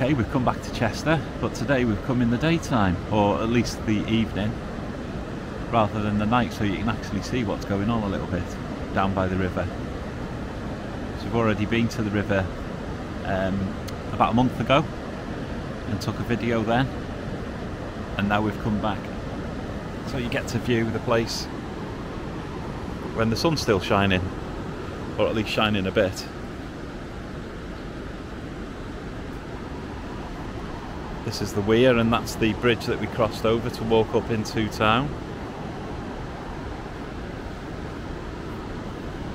Okay, we've come back to Chester, but today we've come in the daytime, or at least the evening, rather than the night, so you can actually see what's going on a little bit down by the river. So we've already been to the river about a month ago and took a video then, and now we've come back. So you get to view the place when the sun's still shining, or at least shining a bit. This is the weir, and that's the bridge that we crossed over to walk up into town.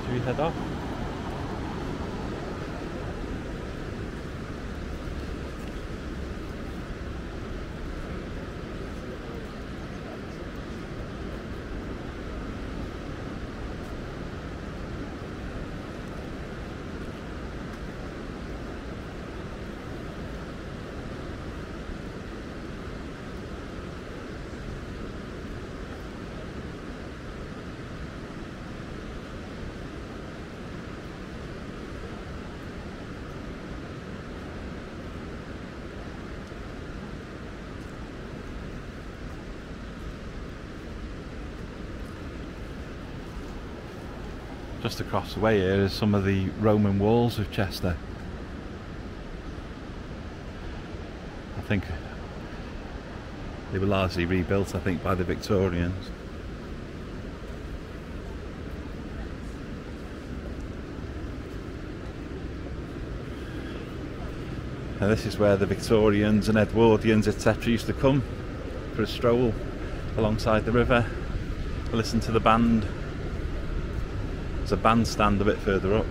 Should we head off? Just across the way here is some of the Roman walls of Chester. I think they were largely rebuilt, I think, by the Victorians. And this is where the Victorians and Edwardians, etc. used to come for a stroll alongside the river, listen to the band. There's a bandstand a bit further up.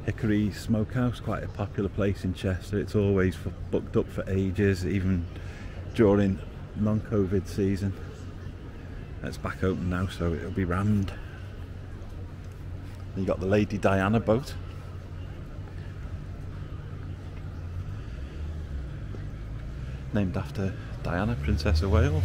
Hickory Smokehouse, quite a popular place in Chester. It's always booked up for ages, even during non-COVID season. It's back open now, so it'll be rammed. You got the Lady Diana boat. Named after Diana, Princess of Wales.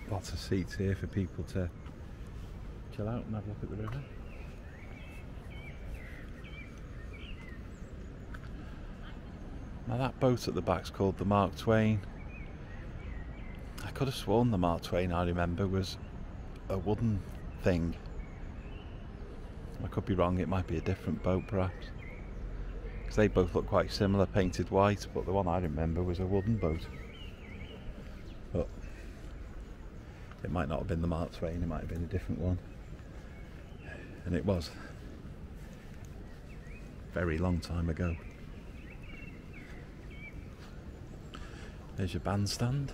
Lots of seats here for people to chill out and have a look at the river. Now that boat at the back's called the Mark Twain. I could have sworn the Mark Twain I remember was a wooden thing. I could be wrong, it might be a different boat perhaps. Because they both look quite similar, painted white, but the one I remember was a wooden boat. But it might not have been the Mark Twain, it might have been a different one. And it was a very long time ago. There's your bandstand.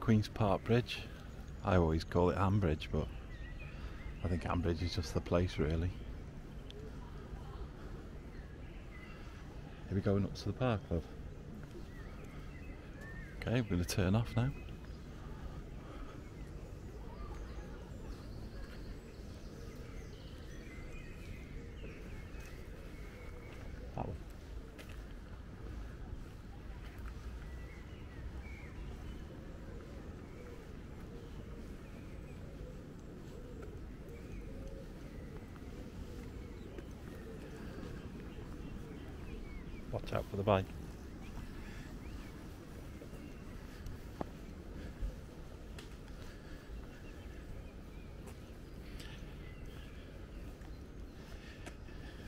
Queen's Park Bridge. I always call it Ambridge, but I think Ambridge is just the place really. Are we going up to the park, love? Okay, we're going to turn off now. That one. Watch out for the bike.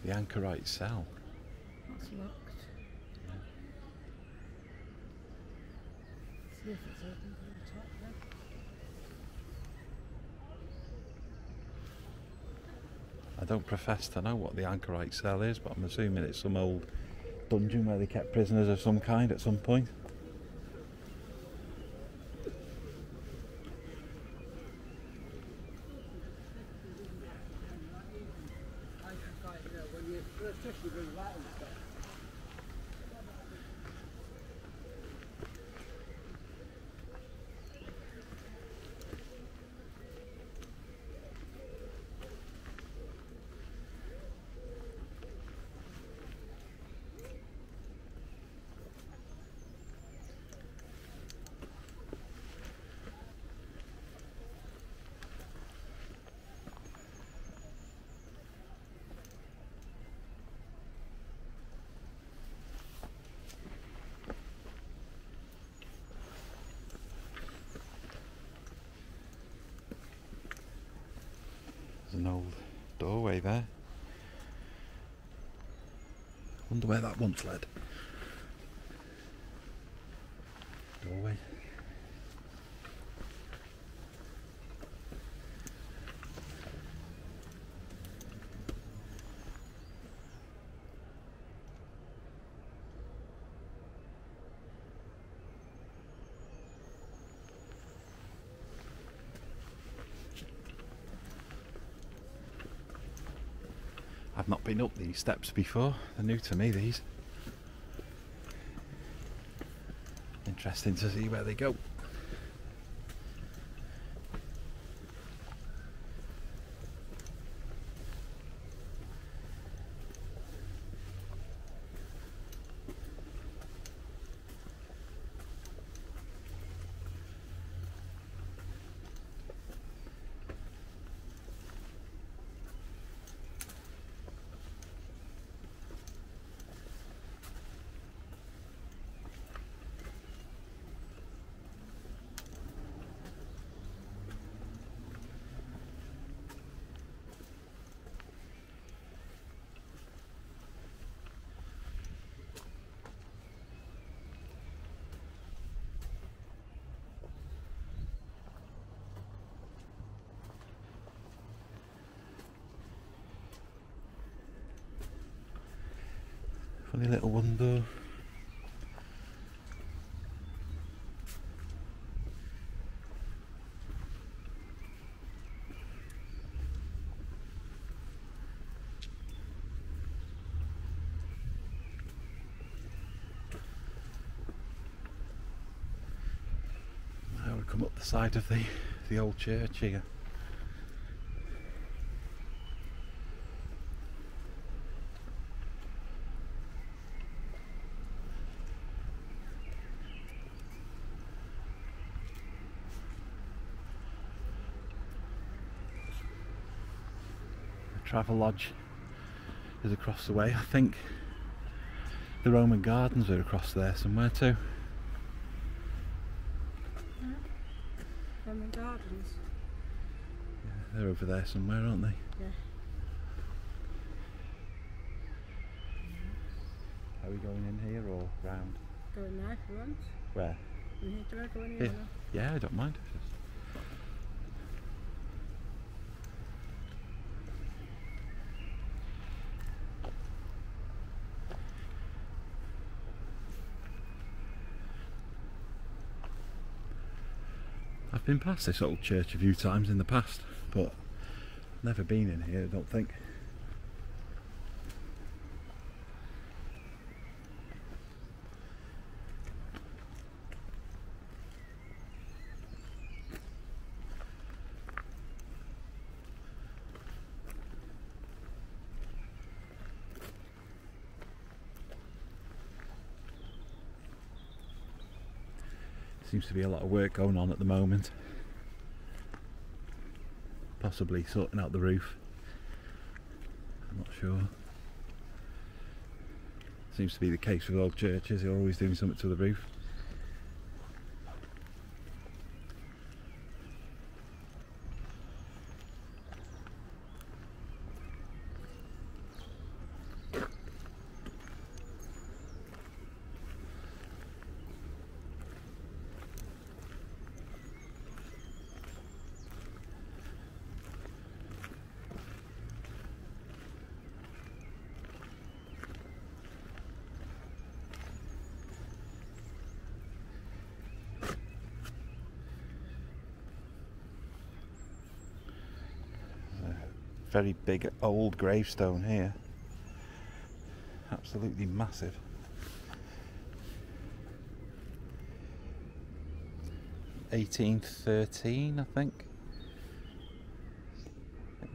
The Anchorite Cell. It's locked. Yeah. See if it's open from the top then. I don't profess to know what the Anchorite Cell is, but I'm assuming it's some old dungeon where they kept prisoners of some kind at some point. There's an old doorway there. Wonder where that once led. Doorway. I've not been up these steps before, they're new to me these. Interesting to see where they go. Funny little window. Now we come up the side of the old church here. Travel Lodge is across the way. I think the Roman Gardens are across there somewhere too. Roman Gardens. Yeah, they're over there somewhere, aren't they? Yeah. Are we going in here or round? Going now if you want. Where? In here, do I go in here? Here. Now? Yeah, I don't mind. I've been past this old church a few times in the past, but never been in here, I don't think. Seems to be a lot of work going on at the moment. Possibly sorting out the roof. I'm not sure. Seems to be the case with old churches, they're always doing something to the roof. Very big old gravestone here. Absolutely massive. 1813, I think.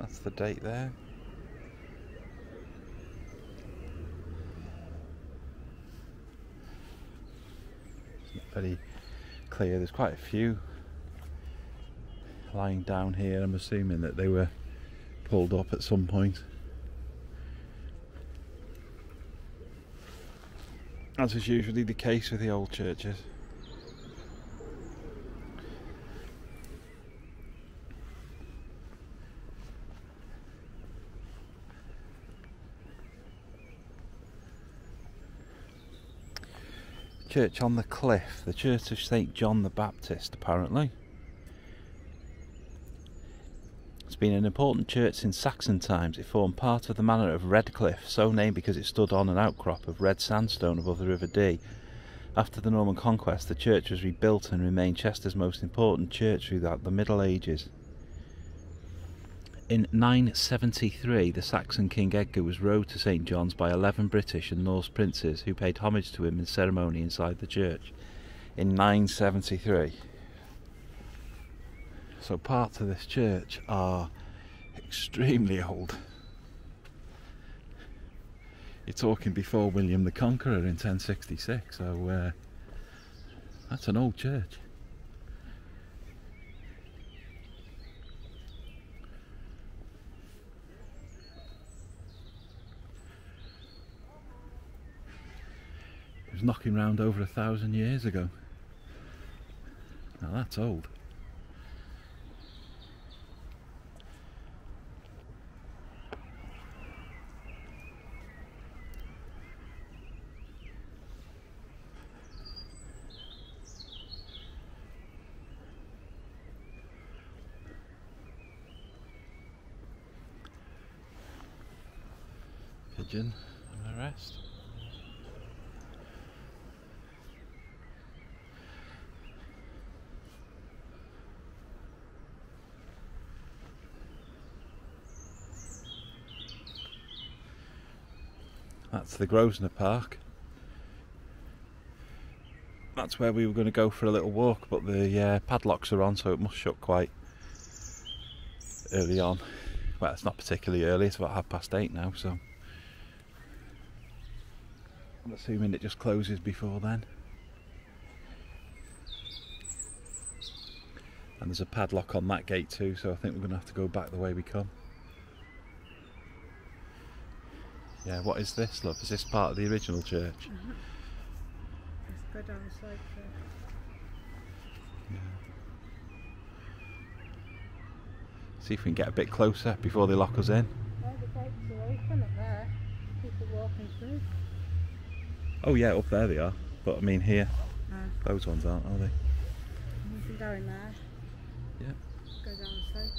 That's the date there. It's not very clear. There's quite a few lying down here. I'm assuming that they were pulled up at some point, as is usually the case with the old churches. Church on the Cliff, the Church of St. John the Baptist, apparently. It's been an important church since Saxon times. It formed part of the manor of Redcliffe, so named because it stood on an outcrop of red sandstone above the River Dee. After the Norman conquest, the church was rebuilt and remained Chester's most important church throughout the Middle Ages. In 973, the Saxon King Edgar was rowed to St. John's by 11 British and Norse princes who paid homage to him in ceremony inside the church. In 973. So parts of this church are extremely old. You're talking before William the Conqueror in 1066, so that's an old church. It was knocking round over 1,000 years ago. Now that's old. Pigeon and the rest. That's the Grosvenor Park. That's where we were going to go for a little walk, but the padlocks are on, so it must shut quite early on. Well, it's not particularly early, it's about 8:30 now, so I'm assuming it just closes before then. And there's a padlock on that gate too, so I think we're going to have to go back the way we come. Yeah, what is this, love? Is this part of the original church? Mm-hmm. Let's go down the side there. Yeah. See if we can get a bit closer before they lock us in. Oh, the gates are open up there. People walking through. Oh yeah, up there they are. But I mean here, No. those ones aren't, are they? You can go in there. Yeah. Go down the side.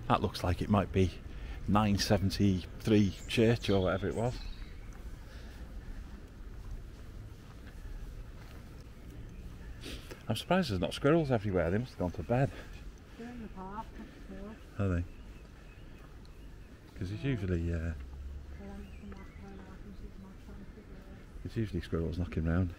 That looks like it might be 973 church or whatever it was. I'm surprised there's not squirrels everywhere. They must have gone to bed. They're in the park. That's cool. Are they? Because there's usually squirrels knocking round.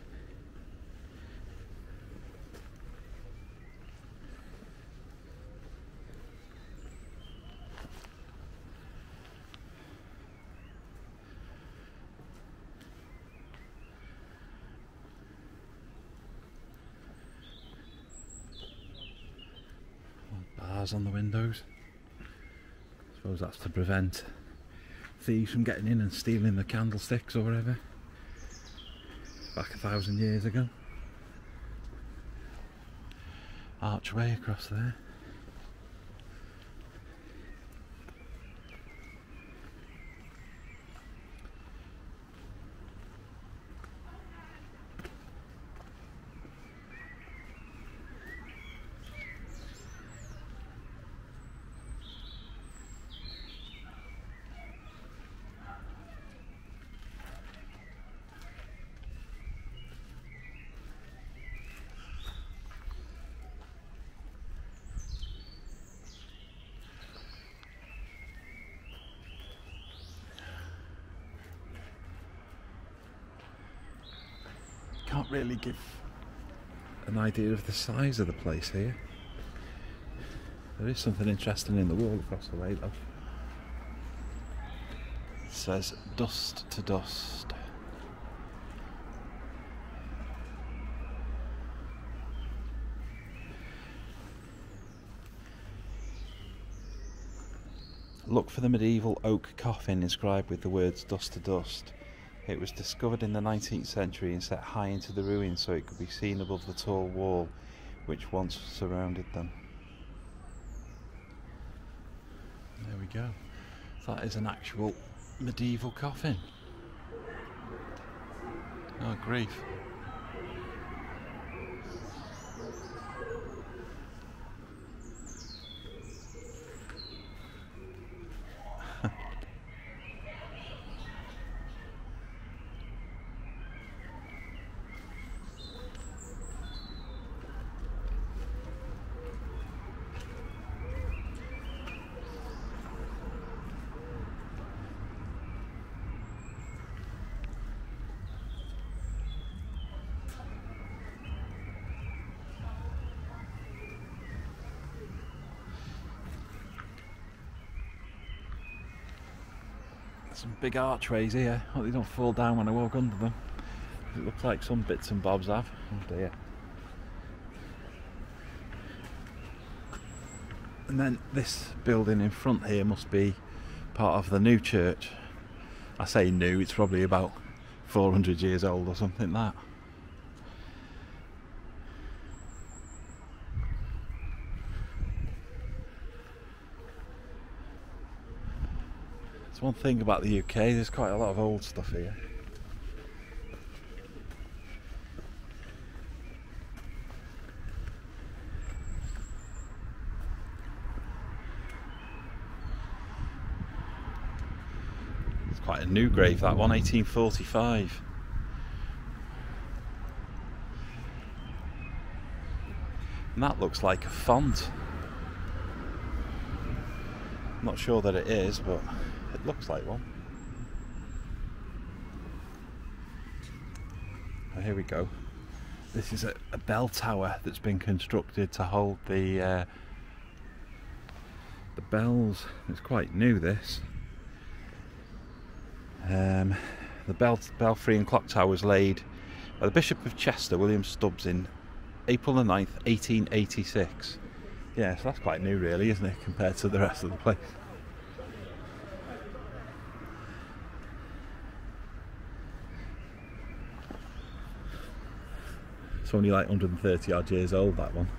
Bars on the windows. I suppose that's to prevent thieves from getting in and stealing the candlesticks or whatever. Back 1,000 years ago. Archway across there. Can't really give an idea of the size of the place here. There is something interesting in the wall across the way though. It says dust to dust. Look for the medieval oak coffin inscribed with the words dust to dust. It was discovered in the 19th century and set high into the ruins so it could be seen above the tall wall which once surrounded them. There we go. That is an actual medieval coffin. Oh grief. Some big archways here. Hope they don't fall down when I walk under them. It looks like some bits and bobs have. Oh dear. And then this building in front here must be part of the new church. I say new, it's probably about 400 years old or something like that. It's one thing about the UK, there's quite a lot of old stuff here. It's quite a new grave, that one, 1845. And that looks like a font. I'm not sure that it is, but it looks like one. Oh, here we go. This is a bell tower that's been constructed to hold the bells. It's quite new, this. The belfry and clock tower was laid by the Bishop of Chester, William Stubbs, in April the 9th, 1886. Yeah, so that's quite new really, isn't it, compared to the rest of the place. It's only like 130 odd years old, that one.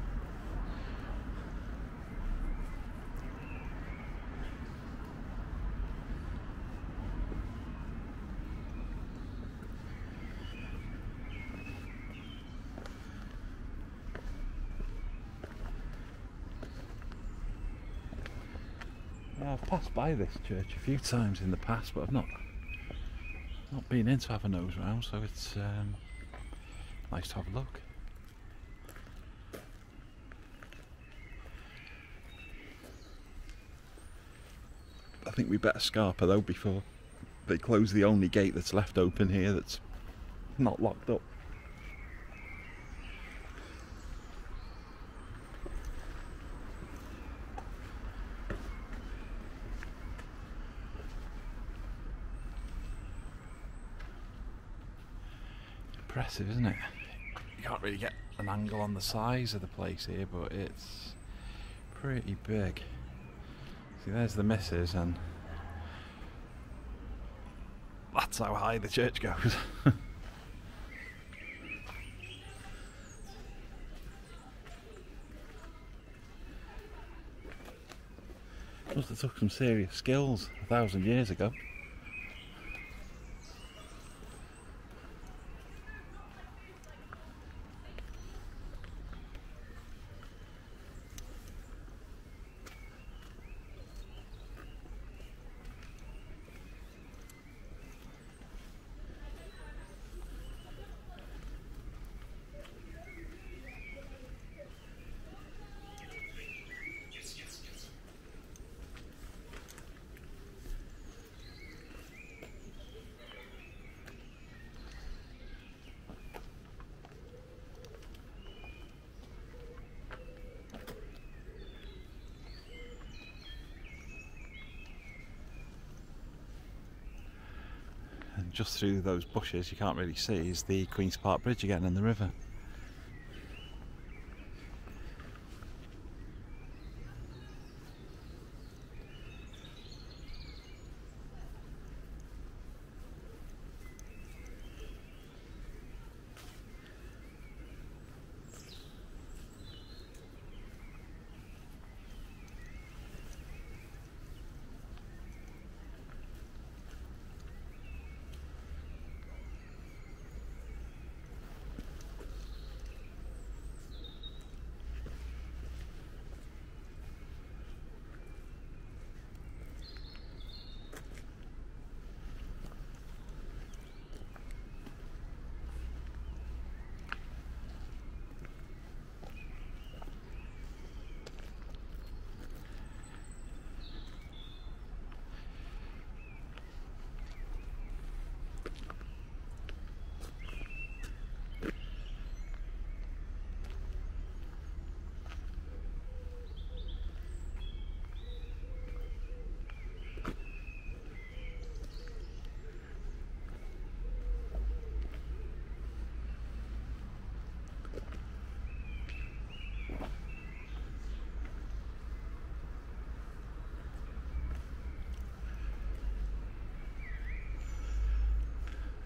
I've passed by this church a few times in the past, but I've not been in to have a nose round, so it's nice to have a look. I think we better scarper though before they close the only gate that's left open here that's not locked up. Impressive, isn't it? You can't really get an angle on the size of the place here, but it's pretty big. See, there's the missus, and that's how high the church goes. Must have took some serious skills 1,000 years ago. Just through those bushes, you can't really see, is the Queen's Park Bridge again and the river.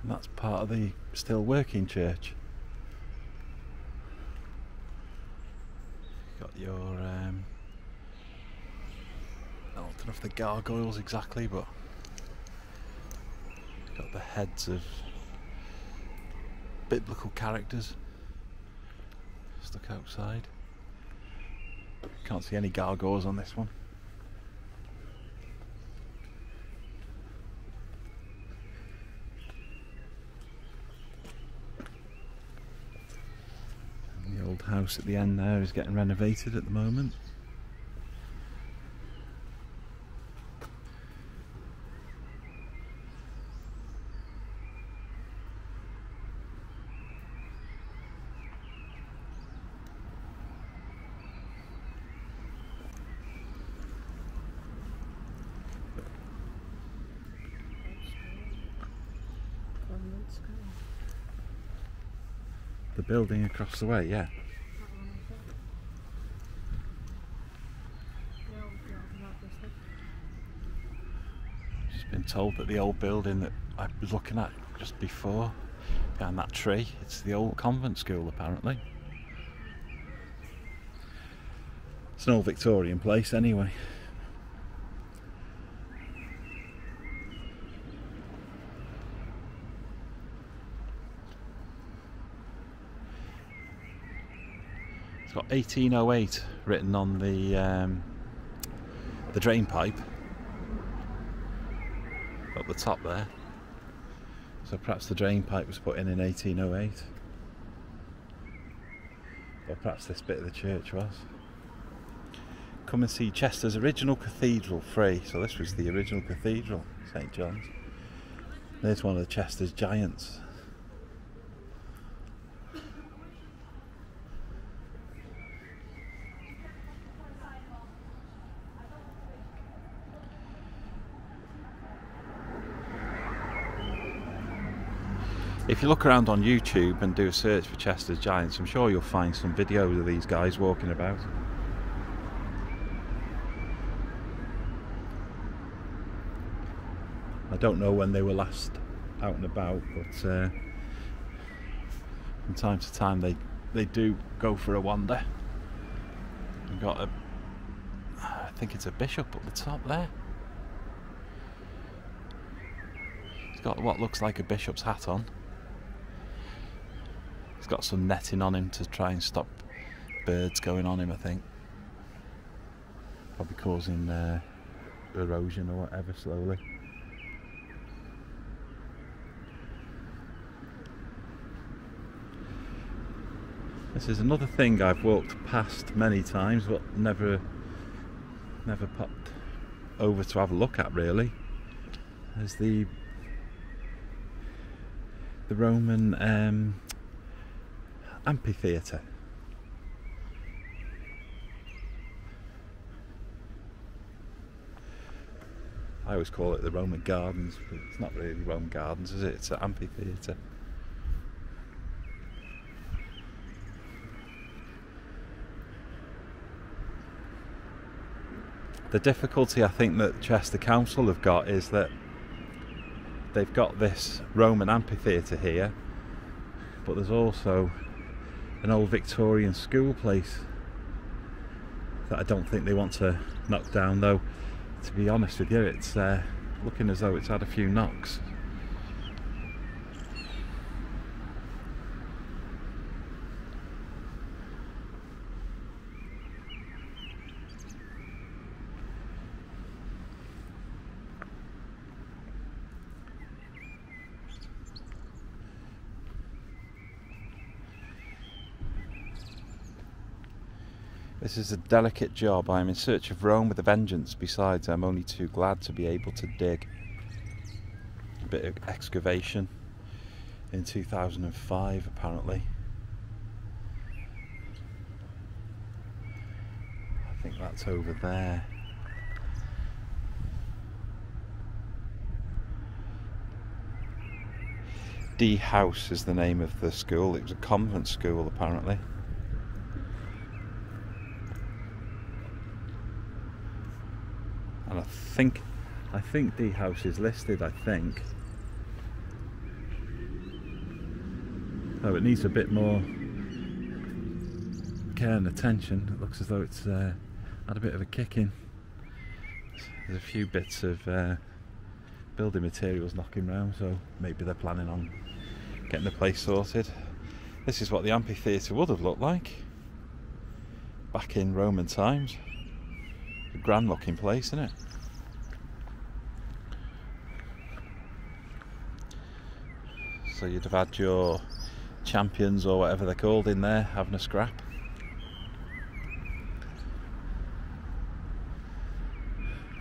And that's part of the still working church. Got your I don't know if the gargoyles exactly, but got the heads of biblical characters stuck outside. Can't see any gargoyles on this one. And the old house at the end there is getting renovated at the moment. The building across the way, yeah. Just been told that the old building that I was looking at just before, behind that tree, it's the old convent school apparently. It's an old Victorian place anyway. It's got 1808 written on the drain pipe up the top there. So perhaps the drain pipe was put in 1808. Or perhaps this bit of the church was. Come and see Chester's original cathedral free. So this was the original cathedral, St John's. There's one of Chester's giants. If you look around on YouTube and do a search for Chester's Giants, I'm sure you'll find some videos of these guys walking about. I don't know when they were last out and about, but from time to time they do go for a wander. We've got a, I think it's a bishop up the top there. He's got what looks like a bishop's hat on. He's got some netting on him to try and stop birds going on him, I think. Probably causing erosion or whatever slowly. This is another thing I've walked past many times but never popped over to have a look at really. There's the Roman amphitheatre. I always call it the Roman Gardens, but it's not really Roman Gardens, is it? It's an amphitheatre. The difficulty I think that Chester Council have got is that they've got this Roman amphitheatre here, but there's also an old Victorian school place that I don't think they want to knock down, though to be honest with you it's looking as though it's had a few knocks. This is a delicate job. I am in search of Rome with a vengeance. Besides, I'm only too glad to be able to dig. A bit of excavation in 2005 apparently. I think that's over there. Dee House is the name of the school. It was a convent school apparently. And I think Dee House is listed, I think. Oh, it needs a bit more care and attention. It looks as though it's had a bit of a kick in. There's a few bits of building materials knocking around, so maybe they're planning on getting the place sorted. This is what the amphitheatre would have looked like back in Roman times. A grand looking place, isn't it? So you'd have had your champions or whatever they're called in there having a scrap.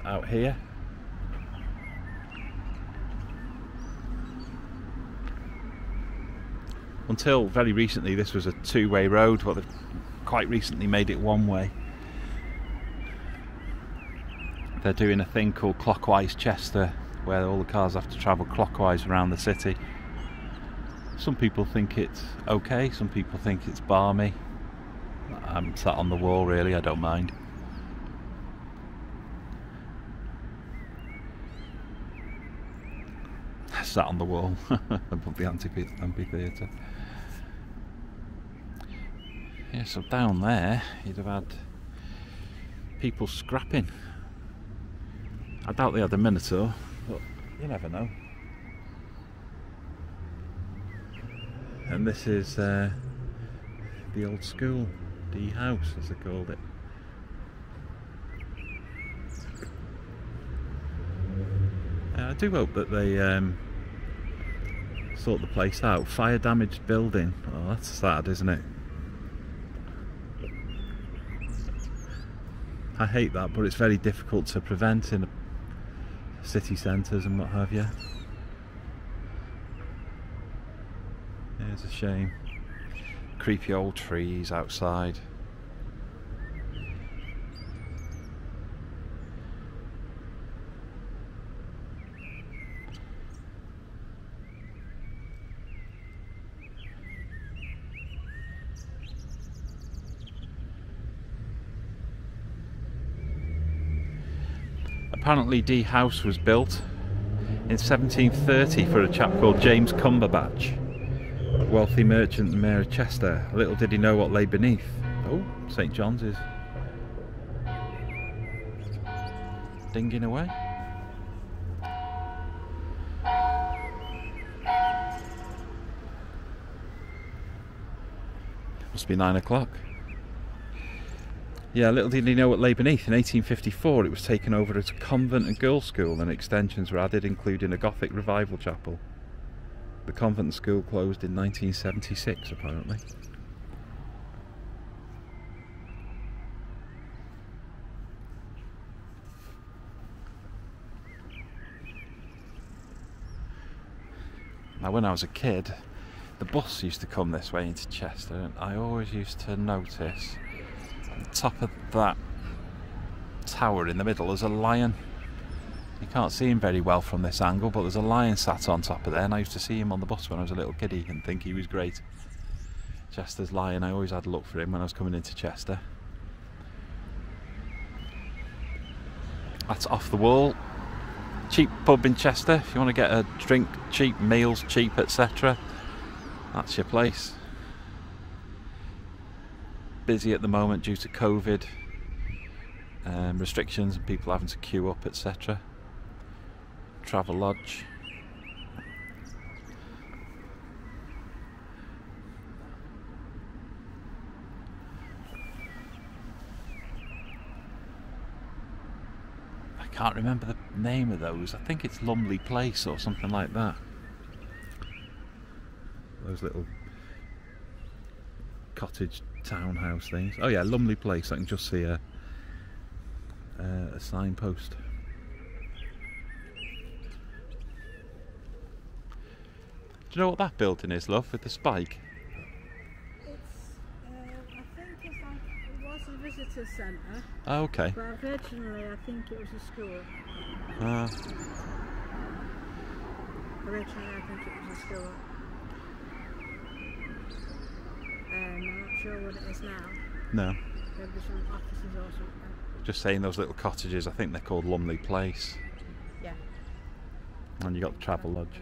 Out here. Until very recently this was a two-way road, but they've quite recently made it one way. They're doing a thing called Clockwise Chester, where all the cars have to travel clockwise around the city. Some people think it's okay, some people think it's balmy. I'm sat on the wall really, I don't mind. Sat on the wall above the amphitheatre. Yeah, so down there you'd have had people scrapping. I doubt they had a Minotaur, but you never know. And this is the old school, D House as they called it. I do hope that they sort the place out. Fire damaged building, oh that's sad, isn't it? I hate that, but it's very difficult to prevent in city centres and what have you. Yeah, it's a shame. Creepy old trees outside. Apparently D House was built in 1730 for a chap called James Cumberbatch, a wealthy merchant and mayor of Chester. Little did he know what lay beneath. Oh, St John's is dinging away. Must be 9 o'clock. Yeah, little did he know what lay beneath. In 1854 it was taken over as a convent and girls' school, and extensions were added including a Gothic revival chapel. The convent and school closed in 1976 apparently. Now when I was a kid, the bus used to come this way into Chester, and I always used to notice at the top of that tower in the middle there's a lion. You can't see him very well from this angle, but there's a lion sat on top of there, and I used to see him on the bus when I was a little kiddie and think he was great. Chester's lion, I always had a look for him when I was coming into Chester. That's Off the Wall. Cheap pub in Chester. If you want to get a drink cheap, meals cheap, etc., that's your place. Busy at the moment due to COVID restrictions and people having to queue up, etc. Travel Lodge. I can't remember the name of those. I think it's Lumley Place or something like that. Those little cottage townhouse things. Oh yeah, Lumley Place. I can just see a signpost. Do you know what that building is, love, with the spike? It's, I think it's like, it was a visitor centre. Oh, okay. But originally I think it was a school. Originally I think it was a school. I'm not sure what it is now. No. Maybe some offices or something. Just saying, those little cottages, I think they're called Lumley Place. Yeah. And you got the Travel Lodge.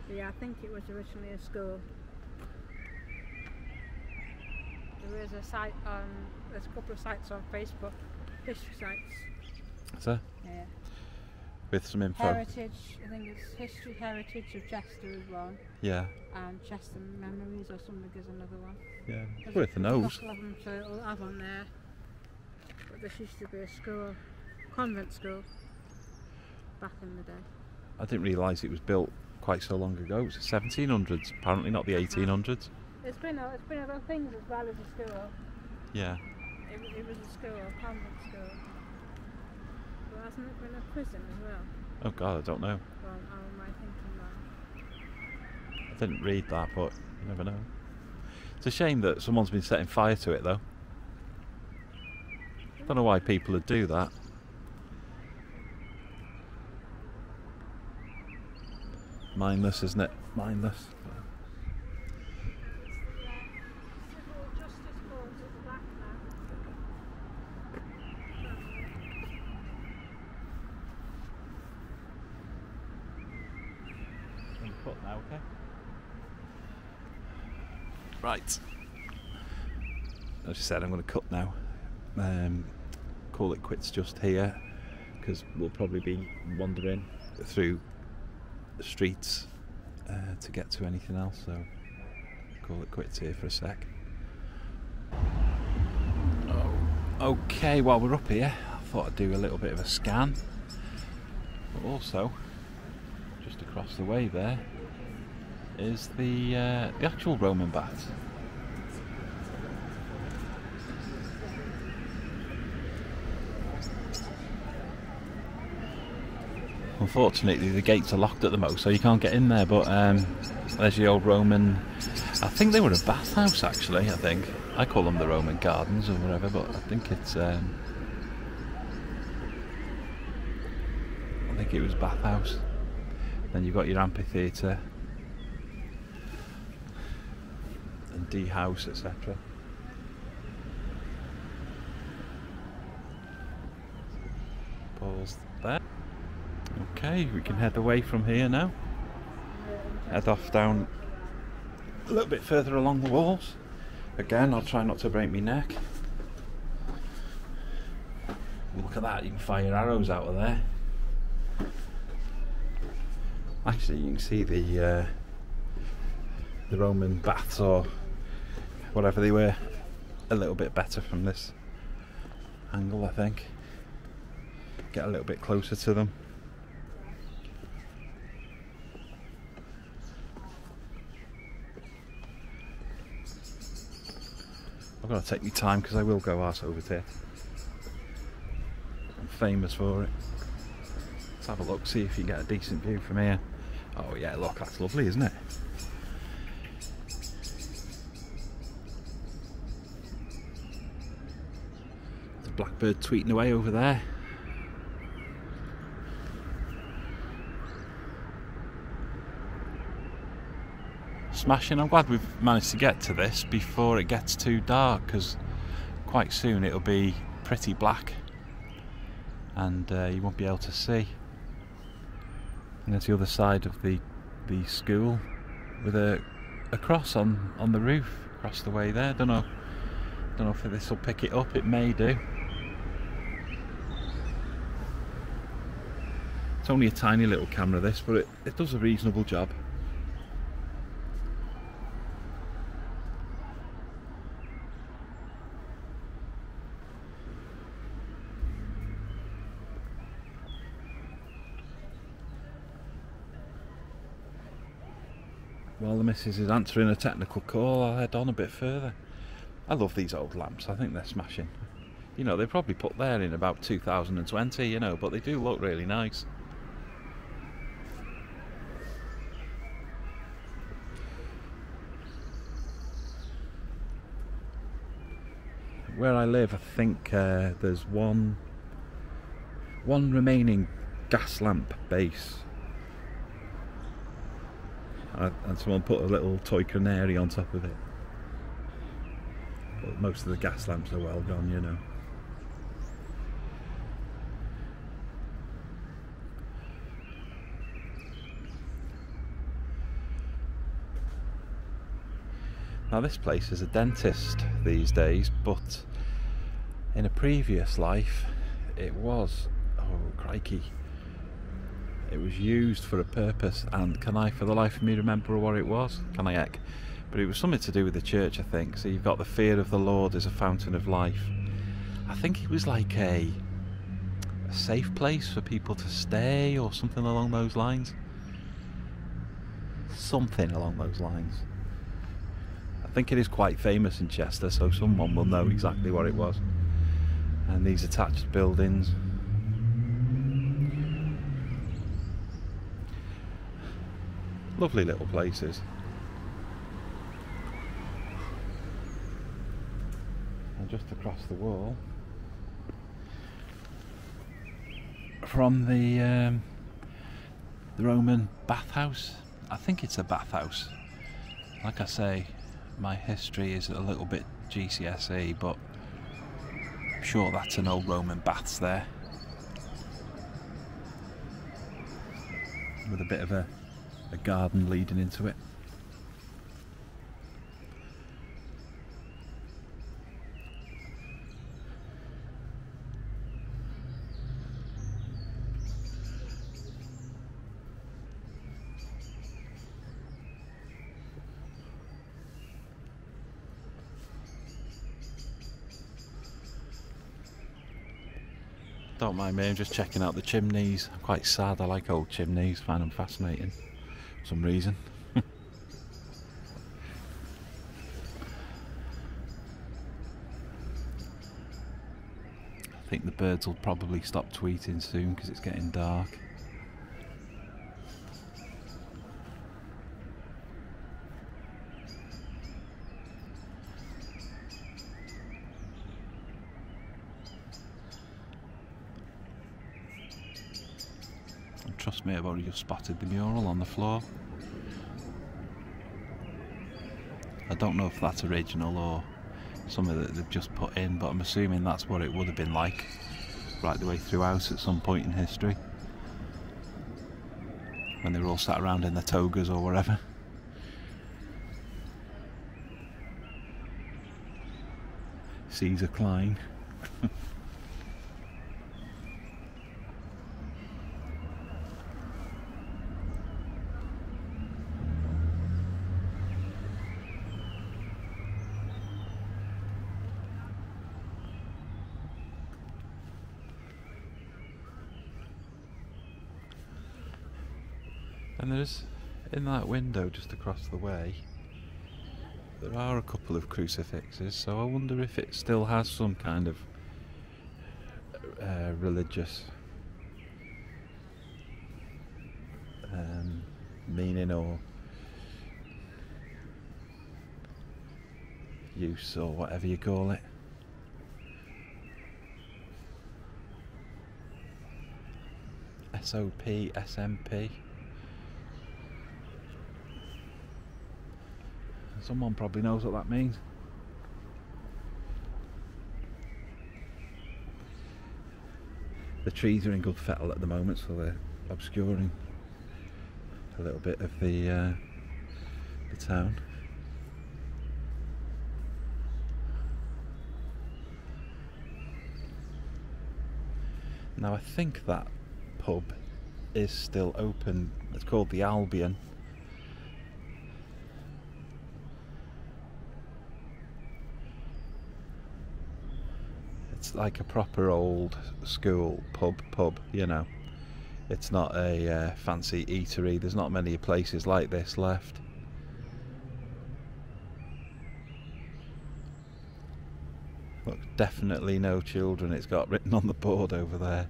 But yeah, I think it was originally a school. There is a site on, there's a couple of sites on Facebook, history sites. Is there? Yeah. With some info. Heritage, I think it's History Heritage of Chester is one. Yeah. And Chester Memories or something is another one. Yeah. It's worth a nose. Couple of them, so it'll have on there. But this used to be a school, convent school, back in the day. I didn't realise it was built quite so long ago. It was the 1700s, apparently, not the 1800s. It's been other things as well as a school. Yeah. It was a school, a convent school. But hasn't it been a prison as well? Oh God, I don't know. Well, how am I thinking that? I didn't read that, but you never know. It's a shame that someone's been setting fire to it, though. I don't know why people would do that. mindless, isn't it? Mindless. Cut now, okay? Right. As I said, I'm going to cut now. Call it quits just here, because we'll probably be wandering through the streets to get to anything else, so call it quits here for a sec. Oh, okay, while we're up here, I thought I'd do a little bit of a scan, but also just across the way there is the actual Roman baths. Unfortunately, the gates are locked at the moment, so you can't get in there, but there's the old Roman... I think they were a bathhouse, actually, I think. I call them the Roman Gardens or whatever, but I think it's... I think it was bathhouse. Then you've got your amphitheatre and D house, etc. Pause there. Okay, we can head away from here now. Head off down a little bit further along the walls. Again, I'll try not to break my neck. Look at that, you can fire arrows out of there. Actually, you can see the Roman baths, or whatever they were, a little bit better from this angle, I think. Get a little bit closer to them. I've got to take my time because I will go arse over tit. I'm famous for it. Let's have a look, see if you get a decent view from here. Oh yeah, look, that's lovely, isn't it? There's a blackbird tweeting away over there. Smashing. I'm glad we've managed to get to this before it gets too dark, because quite soon it'll be pretty black and you won't be able to see. And there's the other side of the school with a cross on the roof across the way there. Don't know if this will pick it up. It may do. It's only a tiny little camera, this, but it does a reasonable job. While the missus is answering a technical call, I'll head on a bit further. I love these old lamps, I think they're smashing. You know, they probably put there in about 2020, you know, but they do look really nice. Where I live, I think there's one remaining gas lamp base. And someone put a little toy canary on top of it. But most of the gas lamps are well gone, you know. Now this place is a dentist these days, but in a previous life it was, oh crikey, it was used for a purpose, and can I for the life of me remember what it was? Can I heck? But it was something to do with the church, I think. So you've got the fear of the Lord is a fountain of life. I think it was like a safe place for people to stay or something along those lines. Something along those lines. I think it is quite famous in Chester, so someone will know exactly what it was. And these attached buildings. Lovely little places. And just across the wall from the Roman bathhouse I think it's a bathhouse. Like I say, my history is a little bit GCSE, but I'm sure that's an old Roman baths there. With a bit of a garden leading into it. Don't mind me, I'm just checking out the chimneys. I'm quite sad, I like old chimneys, find them fascinating for some reason. I think the birds will probably stop tweeting soon because it's getting dark. Trust me, I've already just spotted the mural on the floor. I don't know if that's original or something that they've just put in, but I'm assuming that's what it would have been like right the way throughout at some point in history, when they were all sat around in their togas or whatever. Caesar Klein. And there's, in that window just across the way, there are a couple of crucifixes, so I wonder if it still has some kind of religious meaning or use, or whatever you call it. SOP, SMP. Someone probably knows what that means. The trees are in good fettle at the moment, so they're obscuring a little bit of the town. Now I think that pub is still open. It's called the Albion. It's like a proper old school pub, you know. It's not a fancy eatery. There's not many places like this left. Look, definitely no children, it's got written on the board over there.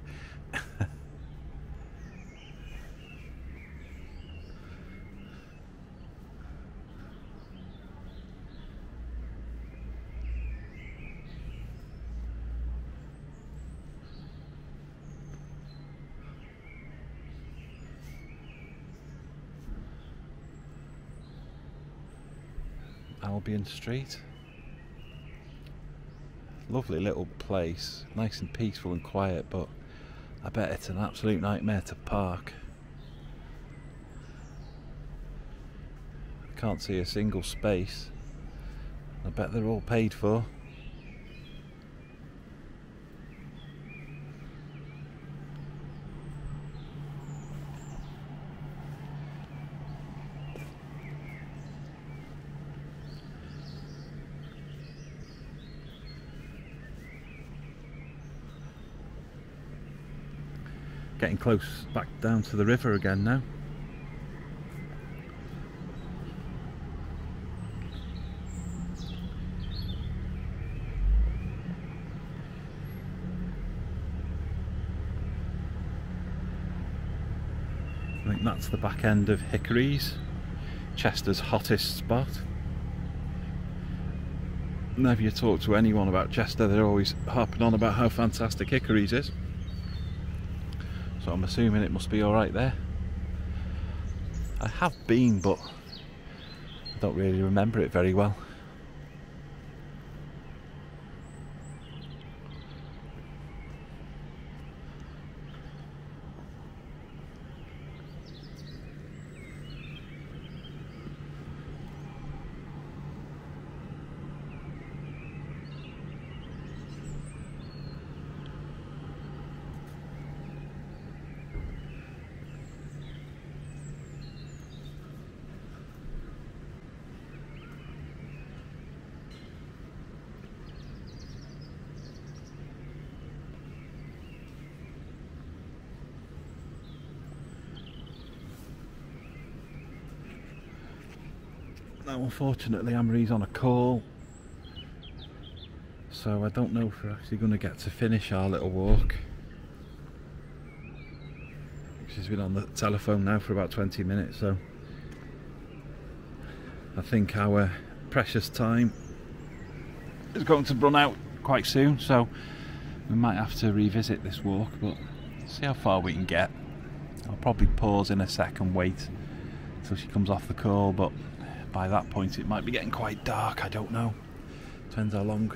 Albion Street. Lovely little place, nice and peaceful and quiet, but I bet it's an absolute nightmare to park. I can't see a single space. I bet they're all paid for. Getting close back down to the river again now. I think that's the back end of Hickories, Chester's hottest spot. Whenever you talk to anyone about Chester, they're always harping on about how fantastic Hickories is. So I'm assuming it must be alright there. I have been, but I don't really remember it very well. Now unfortunately Anne-Marie's on a call, so I don't know if we're actually going to get to finish our little walk. She's been on the telephone now for about 20 minutes, so I think our precious time is going to run out quite soon, so we might have to revisit this walk, but see how far we can get. I'll probably pause in a sec and wait until she comes off the call, but by that point it might be getting quite dark, I don't know. Depends how long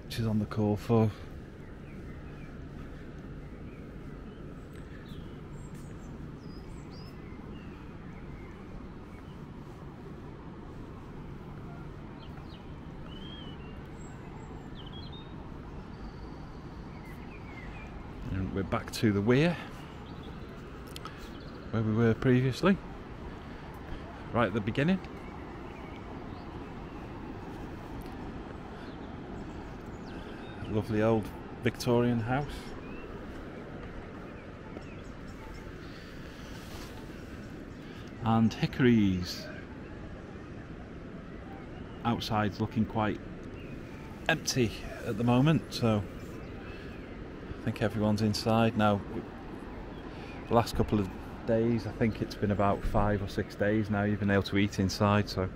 she's on the call for. And we're back to the weir where we were previously, right at the beginning. Lovely old Victorian house. And hickories. Outside's looking quite empty at the moment, so I think everyone's inside now. The last couple of days, I think it's been about 5 or 6 days now you've been able to eat inside, so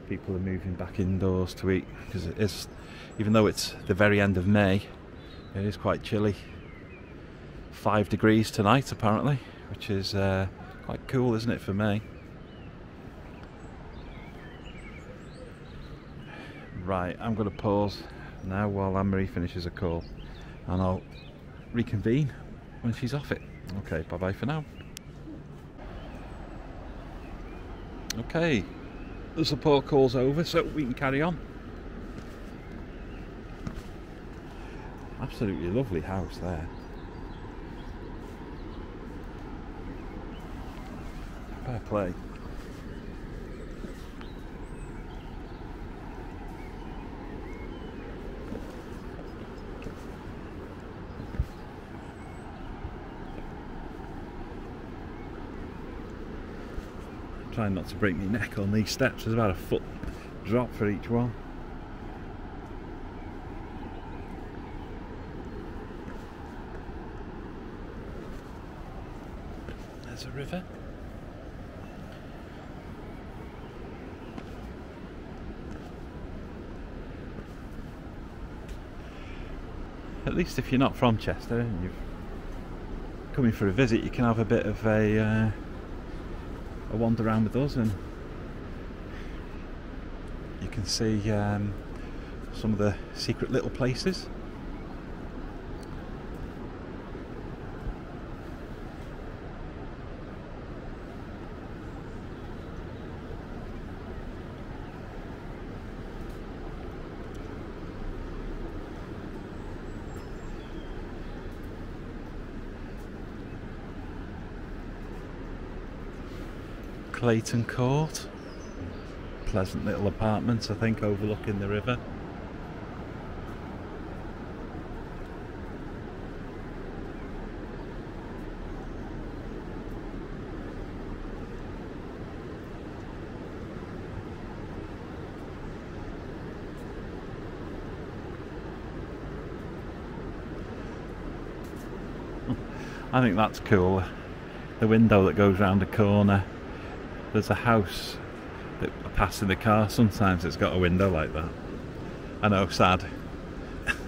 people are moving back indoors to eat, because it is, even though it's the very end of May, it is quite chilly. 5 degrees tonight apparently, which is quite cool, isn't it, for May? Right, I'm going to pause now while Anne-Marie finishes a call, and I'll reconvene when she's off it. Okay, bye bye for now. Okay, the support call's over, so we can carry on. Absolutely lovely house there. Fair play. Trying not to break my neck on these steps. There's about a foot drop for each one. There's a river. At least if you're not from Chester and you're coming for a visit, you can have a bit of a wander around with us, and you can see some of the secret little places. Clayton Court, pleasant little apartments, I think, overlooking the river. I think that's cool, the window that goes round the corner. There's a house that I pass in the car sometimes, it's got a window like that. I know, sad.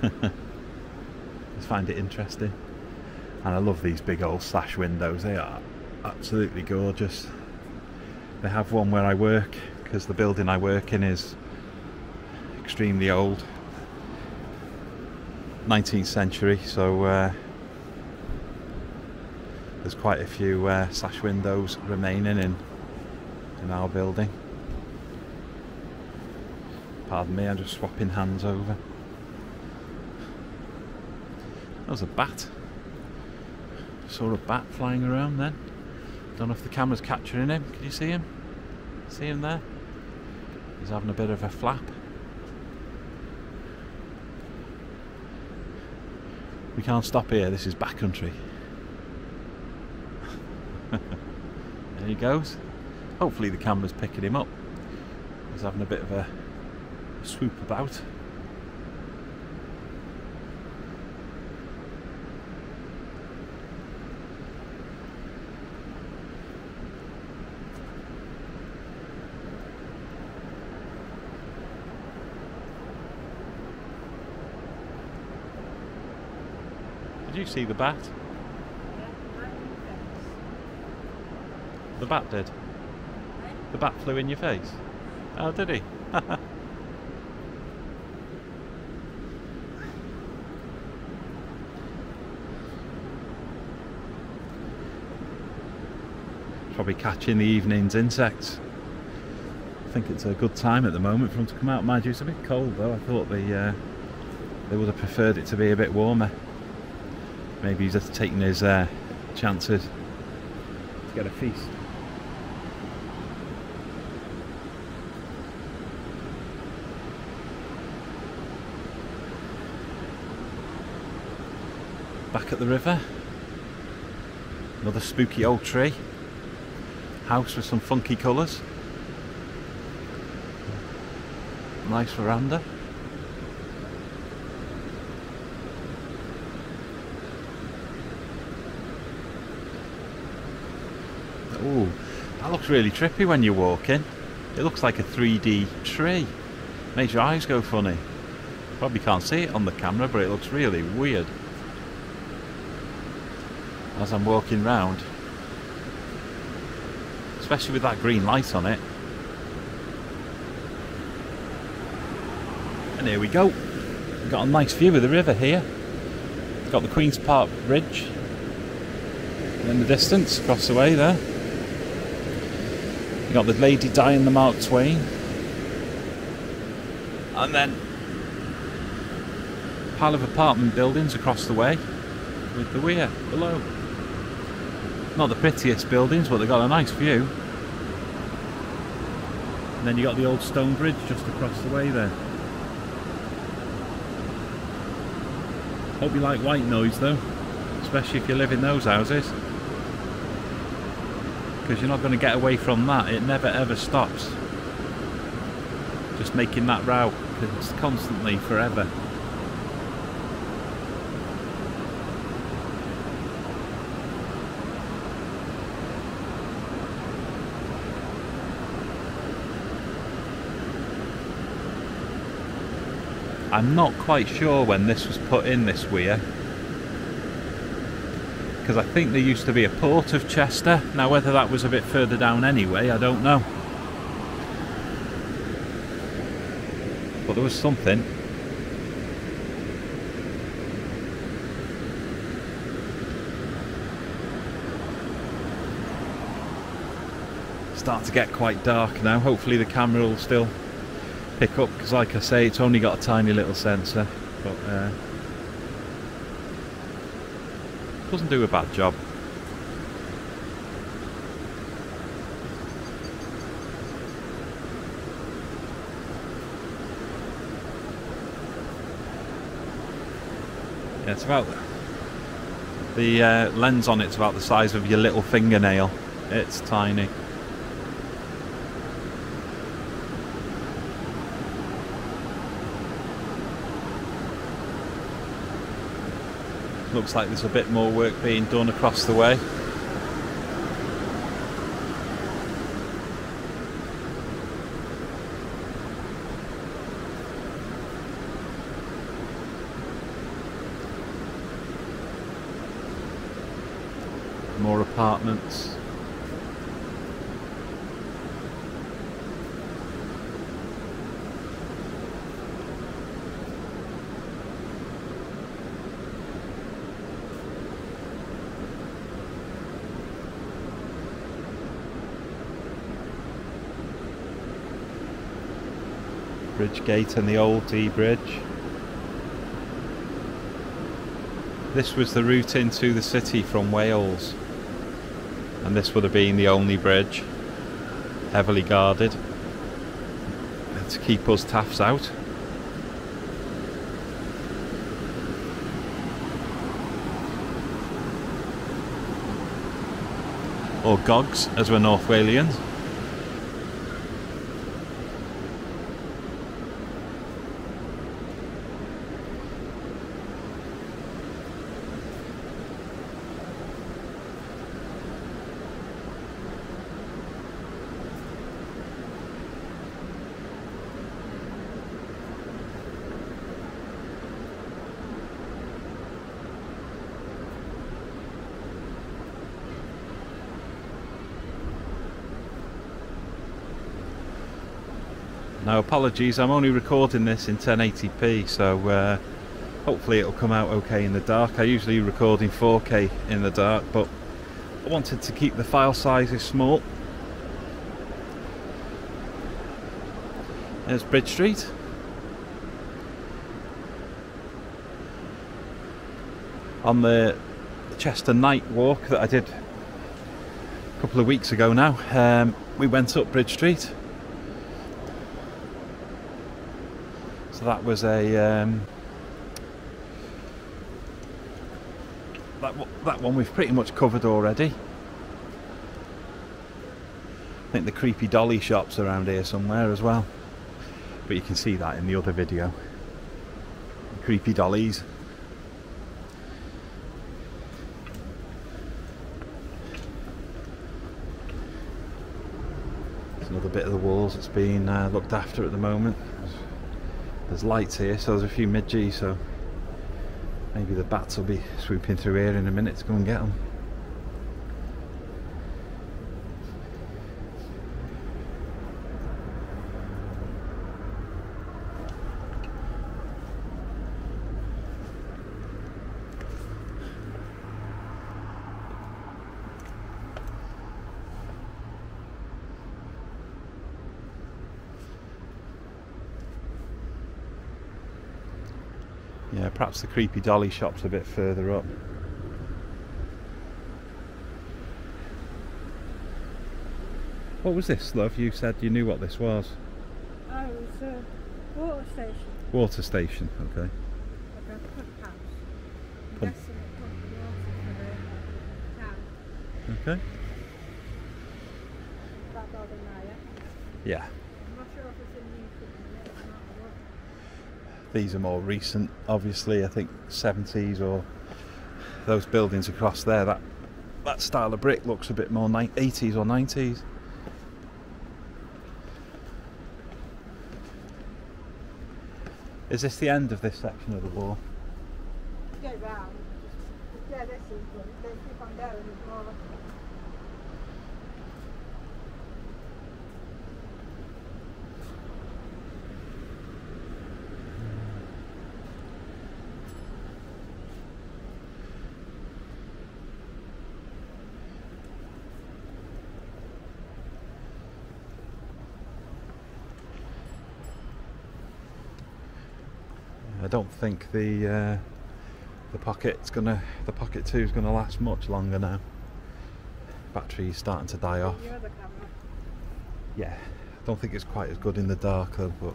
Just find it interesting. And I love these big old sash windows, they are absolutely gorgeous. They have one where I work, because the building I work in is extremely old, 19th century, so there's quite a few sash windows remaining in our building. Pardon me, I'm just swapping hands over. That was a bat. Saw a bat flying around then. Don't know if the camera's capturing him. Can you see him? See him there? He's having a bit of a flap. We can't stop here, this is backcountry. There he goes. Hopefully the camera's picking him up. He's having a bit of a swoop about. Did you see the bat? The bat did? The bat flew in your face? Oh, did he? Probably catching the evening's insects. I think it's a good time at the moment for them to come out. Mind you, it's a bit cold though. I thought they would have preferred it to be a bit warmer. Maybe he's just taking his chances to get a feast. Back at the river. Another spooky old tree. House with some funky colours. Nice veranda. Oh, that looks really trippy when you're walking. It looks like a 3D tree. Makes your eyes go funny. Probably can't see it on the camera, but it looks really weird as I'm walking round. Especially with that green light on it. And here we go. We've got a nice view of the river here. We've got the Queen's Park Bridge in the distance, across the way there. You've got the Lady Di and the Mark Twain. And then a pile of apartment buildings across the way with the weir below. Not the prettiest buildings, but they've got a nice view. And then you got the old stone bridge just across the way there. Hope you like white noise though, especially if you live in those houses, because you're not going to get away from that. It never ever stops. Just making that row, it's constantly, forever. I'm not quite sure when this was put in, this weir, because I think there used to be a port of Chester. Now whether that was a bit further down anyway, I don't know. But there was something. Starting to get quite dark now. Hopefully the camera will still pick up, because like I say, it's only got a tiny little sensor, but doesn't do a bad job. Yeah, it's about the lens on it's about the size of your little fingernail. It's tiny. Looks like there's a bit more work being done across the way. More apartments. Bridge Gate and the old Dee Bridge. This was the route into the city from Wales, and this would have been the only bridge, heavily guarded, to keep us Taffs out. Or Gogs, as we're North Walians. Now apologies, I'm only recording this in 1080p, so hopefully it'll come out okay in the dark. I usually record in 4K in the dark, but I wanted to keep the file sizes small. There's Bridge Street. On the Chester Night Walk that I did a couple of weeks ago now, we went up Bridge Street. So that was a that one we've pretty much covered already. I think the Creepy Dolly shop's around here somewhere as well, but you can see that in the other video. The Creepy Dollies. There's another bit of the walls that's being looked after at the moment. There's lights here, so there's a few midges, so maybe the bats will be swooping through here in a minute to go and get them. Yeah, perhaps the Creepy Dolly shop's a bit further up. What was this, love? You said you knew what this was. Oh, it was a water station. Water station, okay. Like a pump house. I'm Pump. guessing it pumped water for the town. Okay. That building there, yeah? Yeah. I'm not sure if it's in use at the minute or not. I would. These are more recent, obviously. I think 70s, or those buildings across there. That style of brick looks a bit more 80s or 90s. Is this the end of this section of the wall? Go round. Yeah, this is one. They keep on going as more. I don't think the Pocket 2 is gonna last much longer now. Battery's starting to die off. Your other camera. Yeah, I don't think it's quite as good in the dark though, but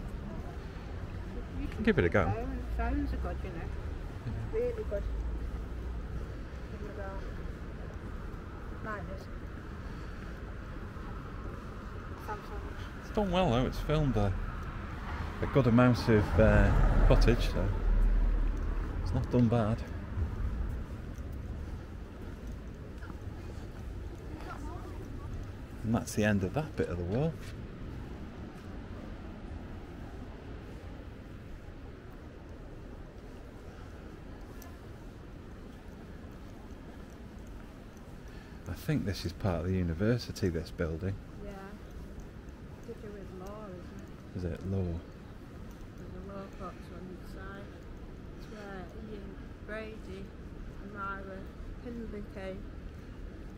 You can give it a go. Phones are good, you know. Really good. Give it a go. Mine is. Samsung. It's done well though. It's filmed a good amount of footage, so it's not done bad. And that's the end of that bit of the wall. I think this is part of the university, this building. Yeah. To do with law, isn't it? Is it law? There's a law box on the side. It's where Ian Brady and Myra Hindley came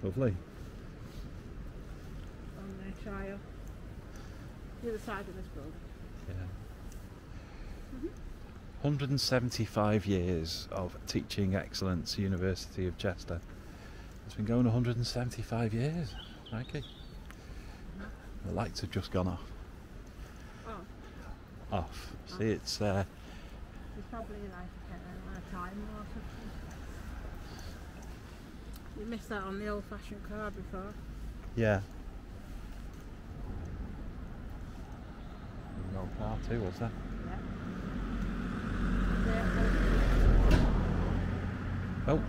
Lovely. on their trial. The other side of this building. Yeah. 175 years of teaching excellence, University of Chester. It's been going 175 years. Crikey. The lights have just gone off. Oh. Off. See, it's There's probably like a timer or something. You missed that on the old-fashioned car before. yeah. An old car too, was there? Oh,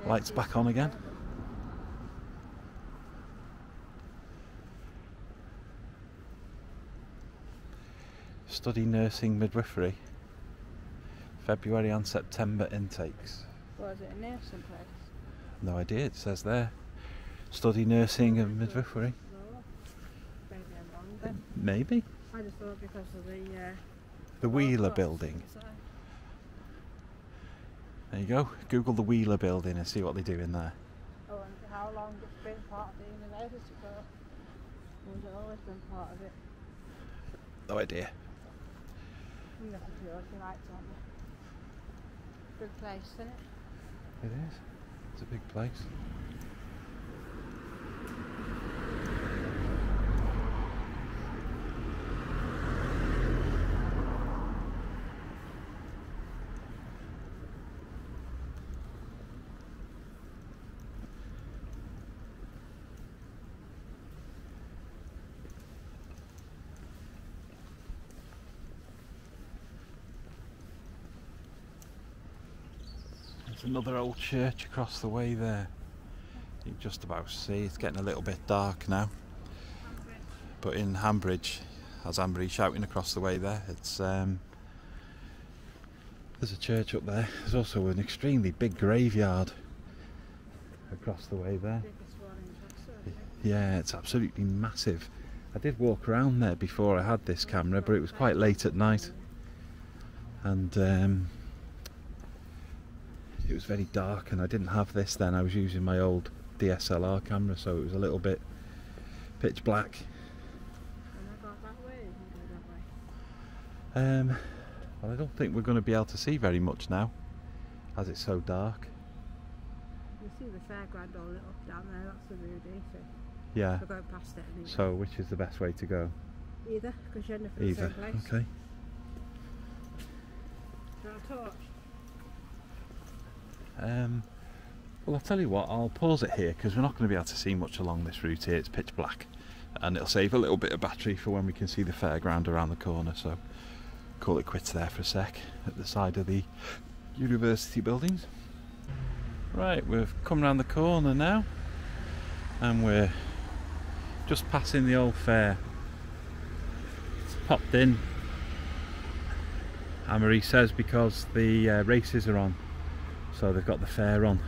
lights back on again. Study nursing midwifery. February and September intakes. Was it a nursing place? No idea, it says there. Study nursing and midwifery. No. Maybe I'm wrong then. Maybe. I just thought because of The Wheeler cross, building. so- There you go. Google the Wheeler building and see what they do in there. I wonder how long it's been part of the university for. Or has it always been part of it? No idea. You have security lights on it. Good place, isn't it? It is. It's a big place. There's another old church across the way there. You can just about see it's getting a little bit dark now. But in Hambridge, as Amberie's shouting across the way there, it's there's a church up there. There's also an extremely big graveyard across the way there. Biggest one in Chester, I think. Yeah, it's absolutely massive. I did walk around there before I had this camera, but it was quite late at night, and it was very dark, and I didn't have this then. I was using my old DSLR camera, so it was a little bit pitch black. When I got that way, you can go that way. Well, I don't think we're going to be able to see very much now, as it's so dark. You see the fairground all lit up down there, that's the route, so Yeah. we're going past it anyway. So, which is the best way to go? Either, because you're in the Either. same place. Okay. Do you want a torch? Well, I'll tell you what, I'll pause it here because we're not going to be able to see much along this route here. It's pitch black, and it'll save a little bit of battery for when we can see the fairground around the corner. So call it quits there for a sec at the side of the university buildings. Right, we've come round the corner now, and we're just passing the old fair. It's popped in, Anne-Marie says, because the races are on. So they've got the fair on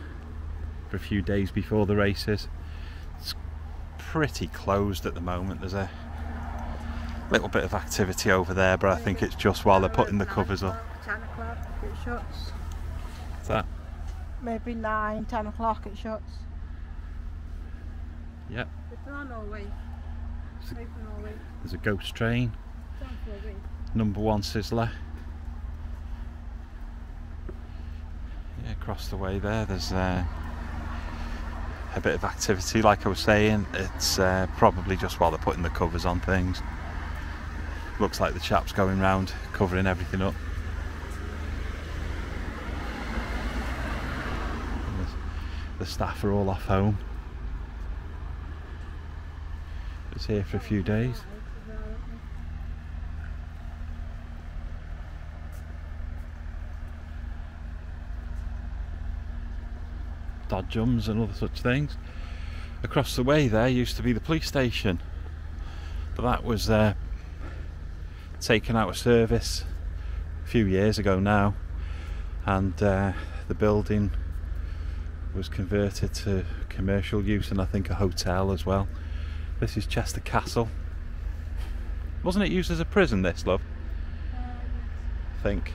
for a few days before the races. It's pretty closed at the moment. There's a little bit of activity over there, but I think it's just while they're putting the covers up. 10 o'clock, it shuts. What's that? Maybe 9, 10 o'clock it shuts. Yep. It's on all week. Open all week. There's a ghost train. It's on for a week. Number 1 Sizzler. Yeah, across the way there's a bit of activity. Like I was saying, it's probably just while they're putting the covers on things. Looks like the chap's going round covering everything up. And the staff are all off home. It's here for a few days. Dodgems and other such things. Across the way there used to be the police station, but that was taken out of service a few years ago now, and the building was converted to commercial use, and I think a hotel as well. This is Chester Castle. Wasn't it used as a prison, this, love? I think.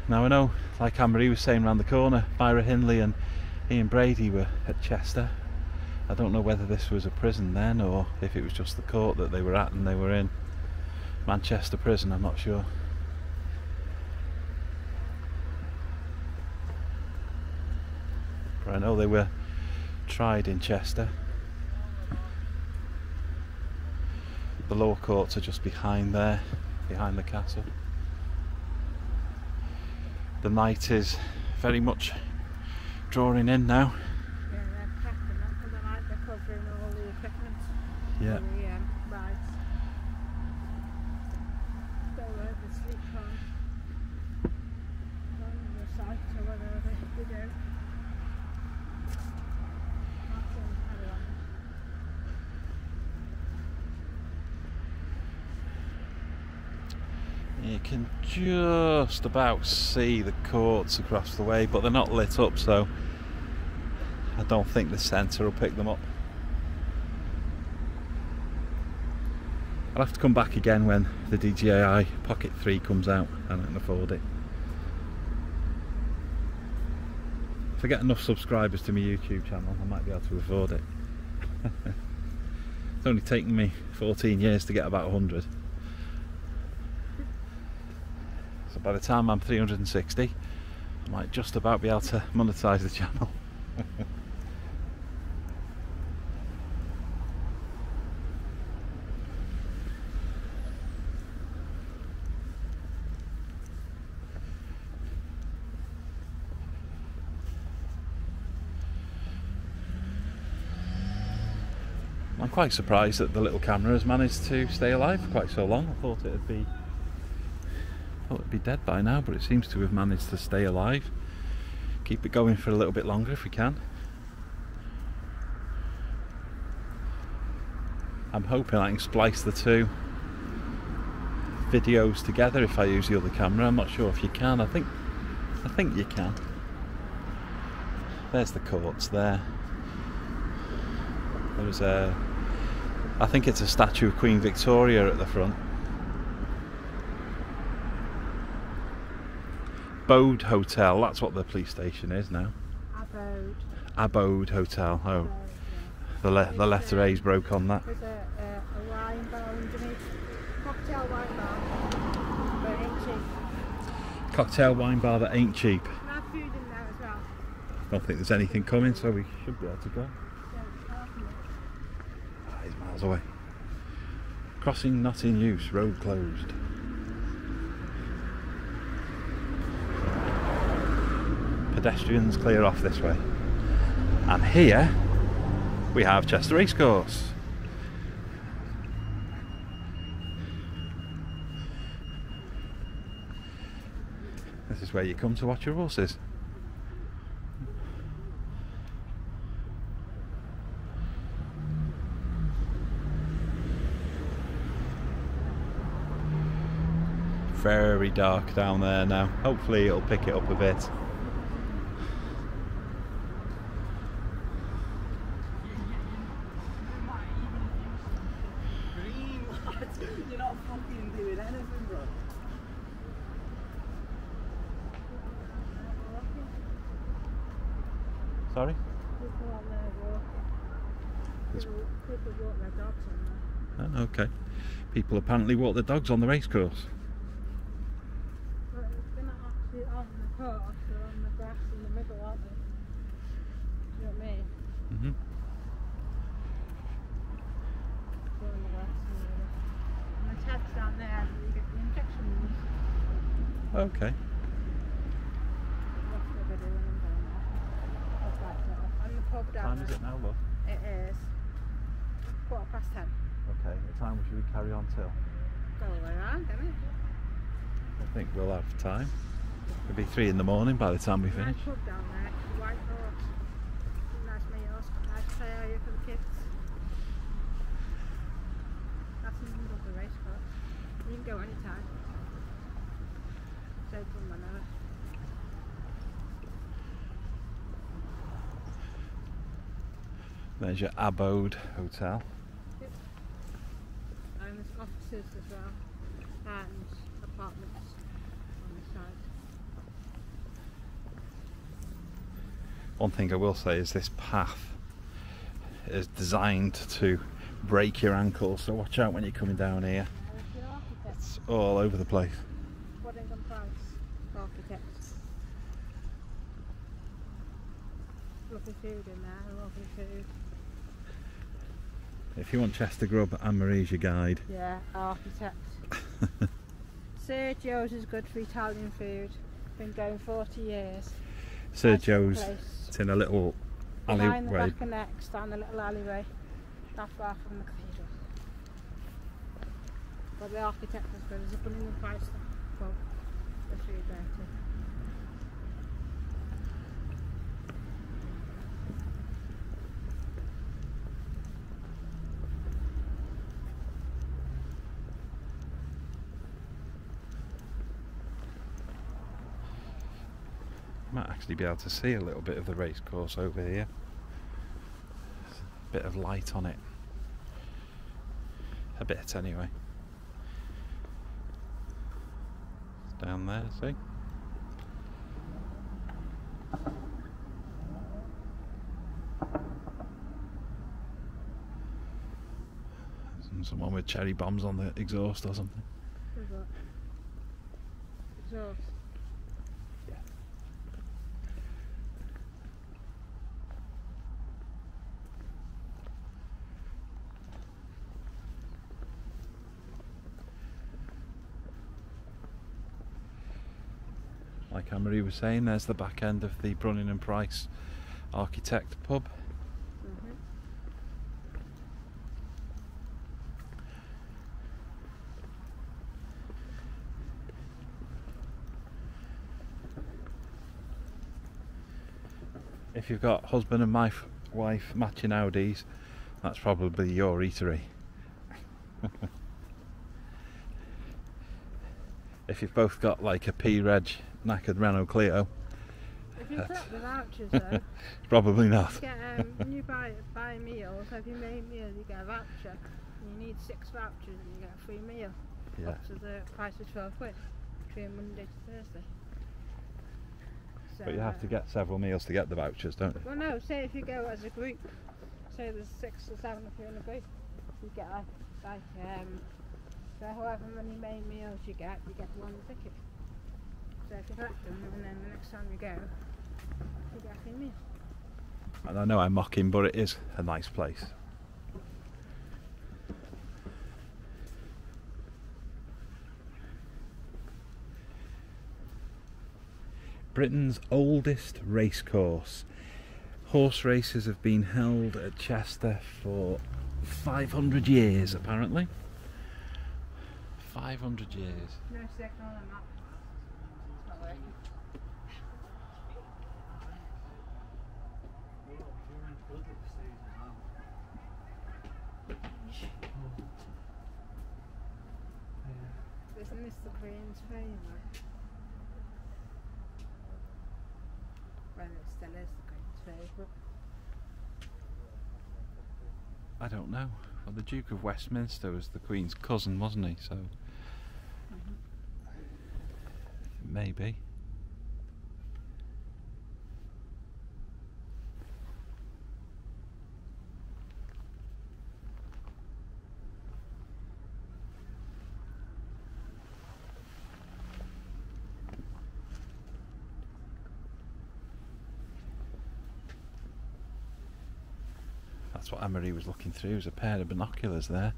Now I know, like Anne-Marie was saying round the corner, Myra Hindley and Ian Brady were at Chester. I don't know whether this was a prison then or if it was just the court that they were at and they were in. Manchester prison, I'm not sure. But I know they were tried in Chester. The law courts are just behind there, behind the castle. The night is very much drawing in now. Yeah, they're packing up for the night. They're covering all the equipment. Yeah. For the rides. Go where the sleep on the site or whatever they do. You can just about see the courts across the way, but they're not lit up, so I don't think the centre will pick them up. I'll have to come back again when the DJI Pocket 3 comes out and I can afford it. If I get enough subscribers to my YouTube channel, I might be able to afford it. It's only taken me 14 years to get about 100. So by the time I'm 360, I might just about be able to monetize the channel. I'm quite surprised that the little camera has managed to stay alive for quite so long. I thought it'd be dead by now, but it seems to have managed to stay alive. Keep it going for a little bit longer if we can. I'm hoping I can splice the two videos together if I use the other camera. I'm not sure if you can. I think you can. There's the courts there. There's I think it's a statue of Queen Victoria at the front. Abode Hotel, that's what the police station is now. Abode. Abode Hotel. Oh, Abode, yeah. the letter A's broke on that. There's a wine bar underneath. Cocktail wine bar. But it ain't cheap. Cocktail wine bar that ain't cheap. And have food in there as well. I don't think there's anything coming, so we should be able to go. He's miles away. Crossing not in use, road closed. Pedestrians clear off this way. And here we have Chester Racecourse. This is where you come to watch your horses. Very dark down there now. Hopefully it'll pick it up a bit. You're not fucking doing anything, bro. Sorry? People on there walking. People walk their dogs on there. Oh, okay. People apparently walk their dogs on the racecourse. But they're not actually on the course, they're on the grass in the middle, aren't they? You know what I mean? Mm-hmm. They're on the grass in the middle. And the tabs down there, you get the injections. Okay. That's what they're doing down there. That's like that. And the pub What down time there. is it now, love? It is 10:15. Okay, what time should we carry on till? Go all the way around, don't it? I think we'll have time. It'll be 3 in the morning by the time we finish. Nice pub down there, White Horse. Nice meals, nice play area for the kids. That's in the middle of the race course. You can go anytime. It's open whenever. There's your Abode Hotel. And there's offices as well, and apartments on the side. One thing I will say is this path is designed to break your ankles, so watch out when you're coming down here. all over the place. Waddingham Price, architects. Lovely food in there, lovely food. If you want Chester grub, Anne-Marie's your guide. Yeah, architect. Sergio's is good for Italian food. Been going 40 years. Sergio's, Nice it's in a little behind the alleyway. back of next, down the little alleyway. Not far from the cathedral. But the architect is good. There's a Bunnings and Price pub. The food there too. Might actually be able to see a little bit of the race course over here. There's a bit of light on it. A bit anyway. It's down there, see? Someone with cherry bombs on the exhaust or something. Who's that? Exhaust. Like Anne-Marie was saying, there's the back end of the Brunning and Price Architect pub. If you've got husband and wife matching Audis, that's probably your eatery. If you've both got like a P-Reg knackered Renault Clio, If you collect the vouchers though, probably not. you get, when you buy a meal, so if you make a meal you get a voucher. You need 6 vouchers and you get a free meal. Yeah. Up to the price of £12 between Monday to Thursday. So, But you have to get several meals to get the vouchers, don't you? well no, say if you go as a group, say there's 6 or 7 of you in a group, you get like so however many main meals you get one ticket. So if you collect them and then the next time you go, you get a free meal. And I know I'm mocking, but it is a nice place. Britain's oldest racecourse. Horse races have been held at Chester for 500 years, apparently. 500 years. No signal on that. It's not working. Isn't this the Queen's favourite? Well, it still is the Queen's favourite. I don't know. Well, the Duke of Westminster was the Queen's cousin, wasn't he? So maybe. That's what Anne-Marie was looking through. There's a pair of binoculars there,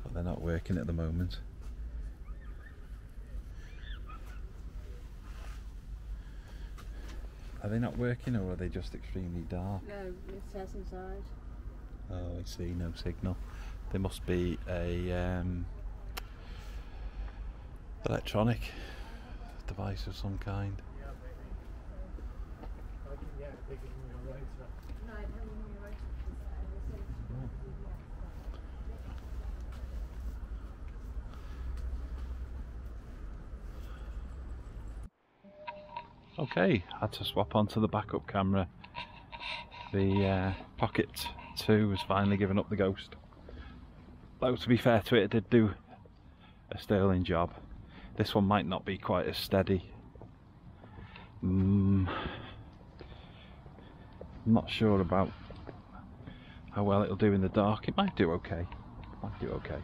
but they're not working at the moment. Are they not working, or are they just extremely dark? No, it says inside. Oh, I see, no signal. There must be a electronic device of some kind. Okay, had to swap onto the backup camera. The Pocket 2 has finally given up the ghost. Though to be fair to it did do a sterling job. This one might not be quite as steady. I'm not sure about how well it'll do in the dark. It might do okay. Might do okay.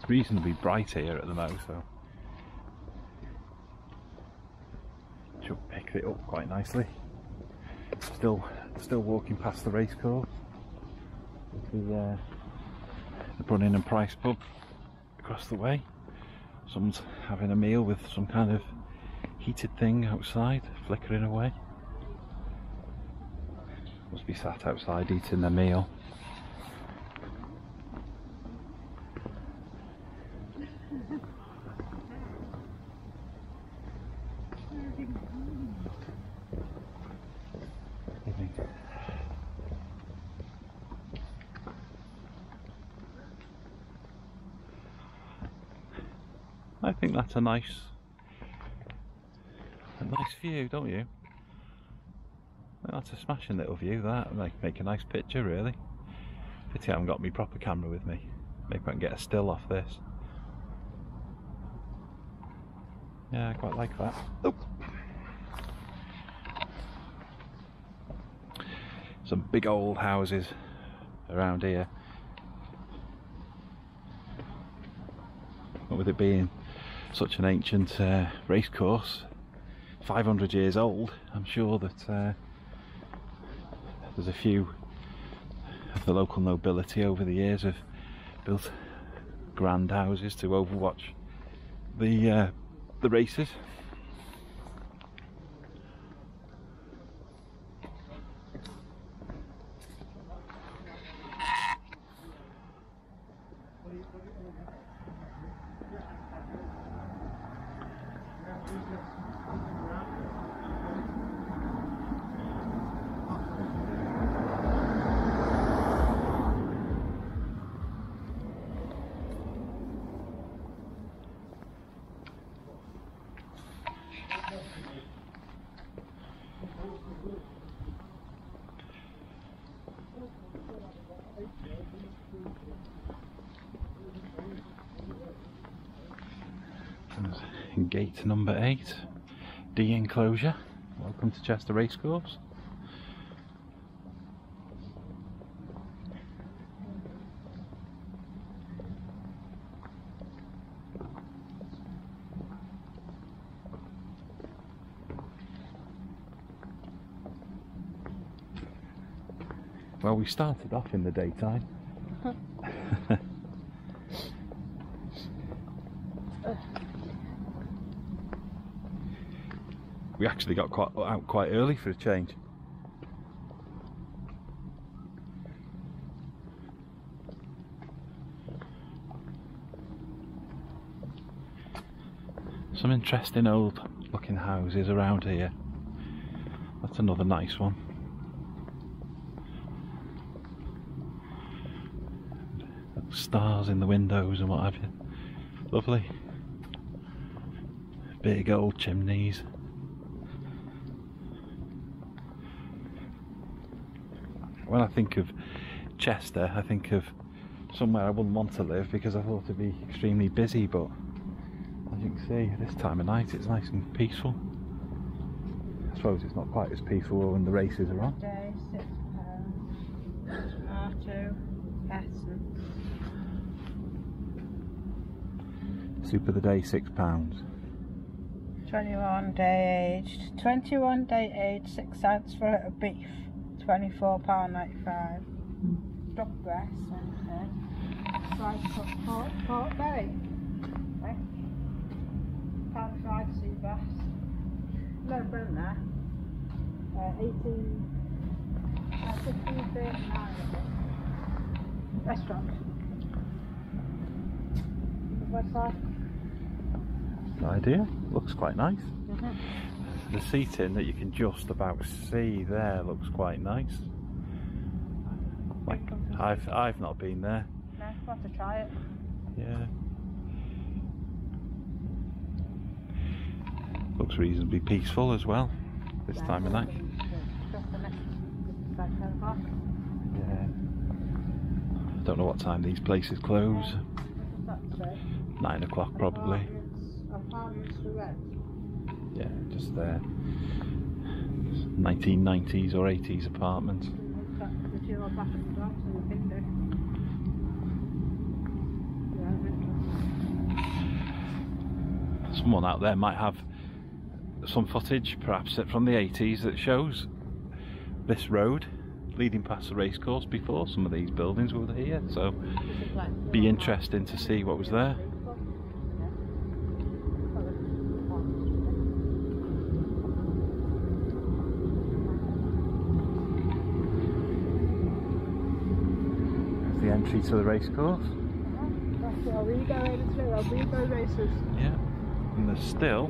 reasonably bright here at the moment, so should pick it up quite nicely. Still walking past the race course. The Brunning and Price pub across the way. Someone's having a meal with some kind of heated thing outside, flickering away. Must be sat outside eating their meal. I think that's a nice view, don't you? That's a smashing little view, that. Make a nice picture, really. Pity I haven't got my proper camera with me. Maybe I can get a still off this. Yeah, I quite like that. Oh. Some big old houses around here. What with it being such an ancient race course, 500 years old, I'm sure that there's a few of the local nobility over the years have built grand houses to overwatch the races. Gate number 8, D enclosure. Welcome to Chester Racecourse. Well, we started off in the daytime. We actually got out quite early for a change. Some interesting old looking houses around here. That's another nice one. Stars in the windows and what have you. Lovely. Big old chimneys. When I think of Chester, I think of somewhere I wouldn't want to live because I thought it'd be extremely busy, but as you can see, this time of night it's nice and peaceful. I suppose it's not quite as peaceful when the races are on. Day, £6. R2, Essen. Soup of the day, £6. 21 day aged. 21 day aged, 6 cents for a little beef. £24.95. Duck breast and fried pork belly. Okay. Pan fried sea bass. No bone there. 15.39. Restaurant. The website. Idea. Looks quite nice. The seating that you can just about see there looks quite nice. Like, I've not been there. No, we'll have to try it. Yeah. Looks reasonably peaceful as well this time of night. About 10 o'clock. Yeah. Don't know what time these places close. That's it. 9 o'clock probably. Apartments for rent. Yeah, just there. 1990s or 80s apartments. The two bathroom dogs in the window. someone out there might have some footage, perhaps from the 80s, that shows this road leading past the racecourse before some of these buildings were here, so be interesting to see what was there. There's the entry to the racecourse. That's where we go in too, we go races. Yeah, and there's still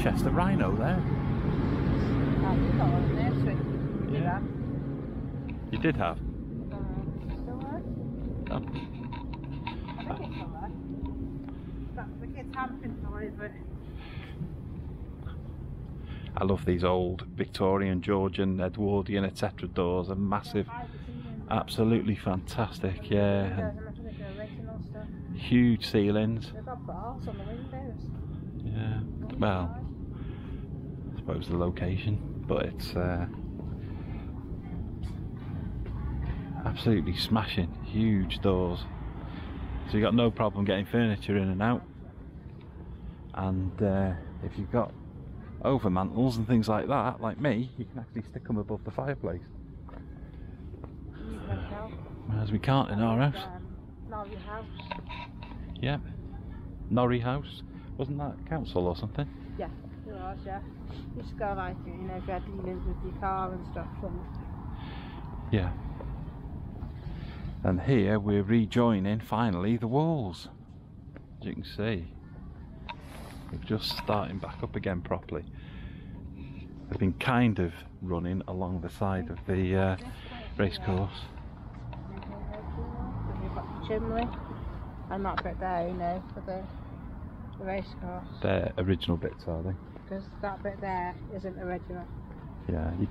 Chester Rhino there. Yeah. You did have? Still there? Oh. I think it's still there. That's the kids' camping toys, but I love these old Victorian, Georgian, Edwardian, etc. doors. They're massive, absolutely fantastic. Yeah, and huge ceilings. They've got bars on the windows. Yeah, well, I suppose the location, but it's absolutely smashing. Huge doors, so you got no problem getting furniture in and out. And if you've got overmantels and things like that, like me, you can actually stick them above the fireplace. Whereas we can't in our house. Norrie House. Yeah, Norrie House. Wasn't that council or something? Yeah, it was, yeah. You just go like, you know, if you had dealings with your car and stuff. Yeah. And here we're rejoining finally the walls. As you can see, we're just starting back up again properly. They've been kind of running along the side of the racecourse. You've got the chimney and that bit there, you know, for the racecourse. They're original bits, are they? Because that bit there isn't original. Yeah, you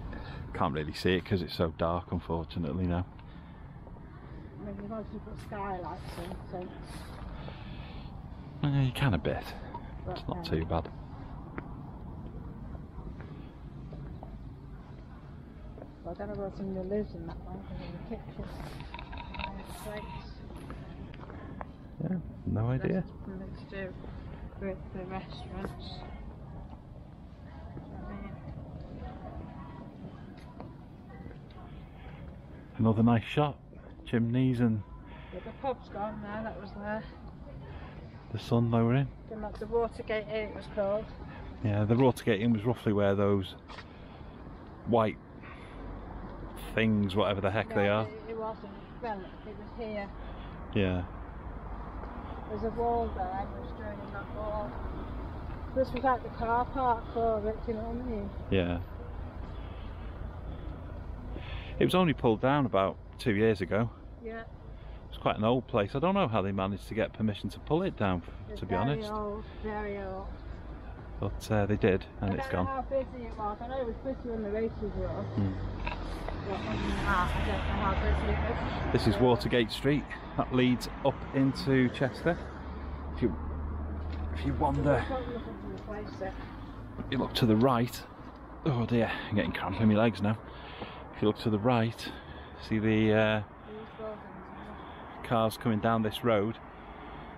can't really see it because it's so dark, unfortunately, now. I mean, you've obviously put skylights in, so... You can a bit. It's not too bad. Well, I don't know what's in the lids in that one, because in the kitchen. Plates. Yeah, no idea. Let's do with the restaurants. Another nice shot. Chimneys and Yeah, the pub's gone now, that was there. the sun they were in. Then like the Watergate Inn it was called. Yeah, the Watergate Inn was roughly where those white things, whatever the heck they are. It wasn't. Well, it was here. Yeah. There's a wall there, and we're stood in that wall. This was like the car park for it, do you know what I mean? Yeah. It was only pulled down about 2 years ago. Yeah. It's quite an old place. I don't know how they managed to get permission to pull it down, to be honest. Very old. But they did, and it's gone. I don't know how busy it was. I know it was busy when the races were on. Mm. But other than that, I don't know how busy it was. This is Watergate Street. That leads up into Chester. If you wander, you look to the right. Oh dear, I'm getting cramp in my legs now. If you look to the right, see the cars coming down this road.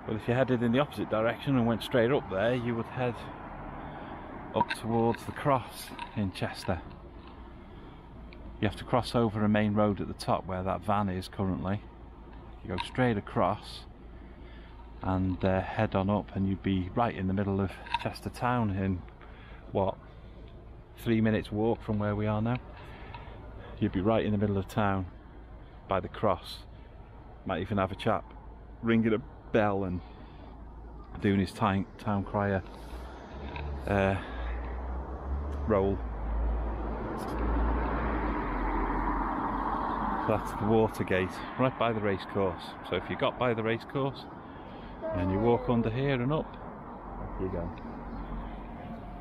Well, if you headed in the opposite direction and went straight up there, you would head up towards the cross in Chester. You have to cross over a main road at the top where that van is currently. You go straight across and head on up, and you'd be right in the middle of Chester town in what, 3 minutes walk from where we are now. You'd be right in the middle of town by the cross. Might even have a chap ringing a bell and doing his town crier roll. So that's the Watergate, right by the racecourse. So if you got by the racecourse and you walk under here and up, off you go.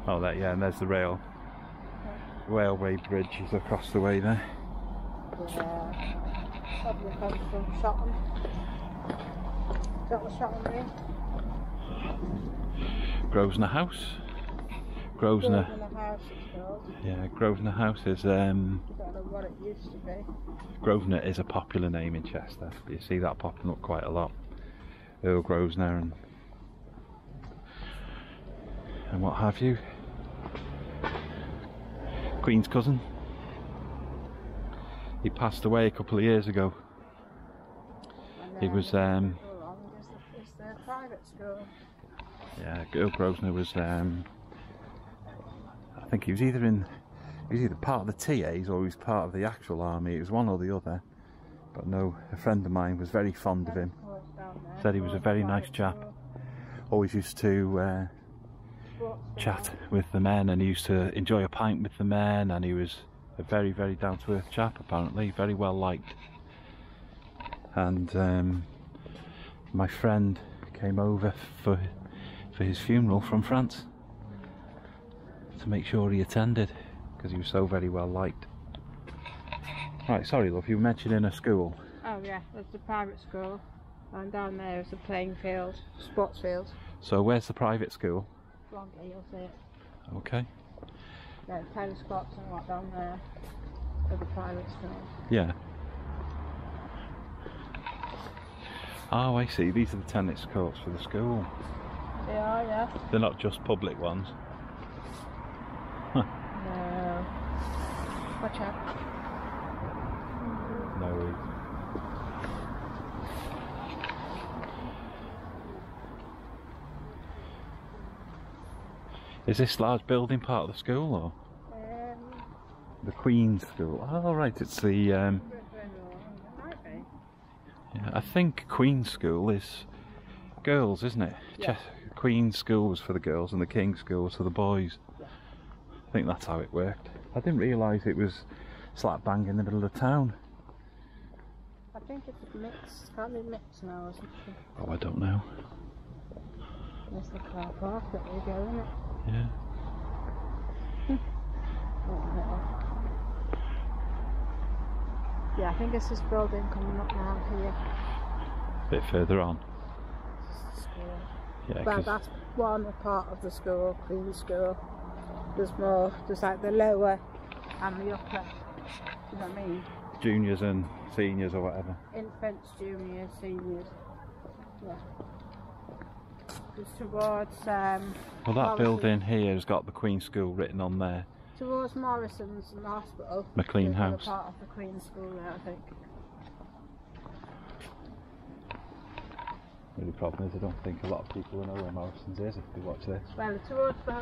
Oh, that, yeah, and there's the railway bridge is across the way there. Yeah, probably comes from Shotton. Is that what Shotton means? Grosvenor House. Grosvenor House it's called. Yeah, Grosvenor House is I don't know what it used to be. Grosvenor is a popular name in Chester. You see that popping up quite a lot. Earl Grosvenor and and what have you. Queen's cousin. He passed away a couple of years ago. He was It's the private school. yeah, Earl Grosvenor was I think he was either part of the TAs or he was part of the actual army. It was one or the other. But no, a friend of mine was very fond of him. Said he was a very nice chap. Always used to chat with the men, and he used to enjoy a pint with the men, and he was a very, very down-to-earth chap, apparently, very well liked. And my friend came over for his funeral from France to make sure he attended, because he was so very well liked. Right, sorry love, you were mentioning a school. Oh yeah, there's the private school, and down there is the playing field, sports field. So where's the private school? Along here, you'll see it. Okay. Yeah, tennis courts and what down there for the private school. Yeah. Oh, I see. These are the tennis courts for the school. They are, yeah. They're not just public ones. Huh. No. Watch out. No. Is this large building part of the school, or the Queen's School? Oh, right. It's the. Yeah, I think Queen's School is girls, isn't it? Yeah. Queen's School was for the girls, and the King's School was for the boys. Yeah. I think that's how it worked. I didn't realise it was slap bang in the middle of town. I think it's mixed. Can't be mixed now, isn't it? Oh, I don't know. There's the car park that we go, isn't it? Yeah. Yeah, I think it's this building coming up now here. A bit further on. School. Yeah, Well, 'cause that's one part of the school, Queen's School. There's more, there's like the lower and the upper. You know what I mean? juniors and seniors or whatever. Infants, juniors, seniors. Yeah. Just towards Well, that Morrison's. building here has got the Queen's School written on there. Towards Morrison's and the hospital. McLean There's House. Part of the Queen's School there, I think. The only problem is I don't think a lot of people will know where Morrison's is if they watch this. Well, towards the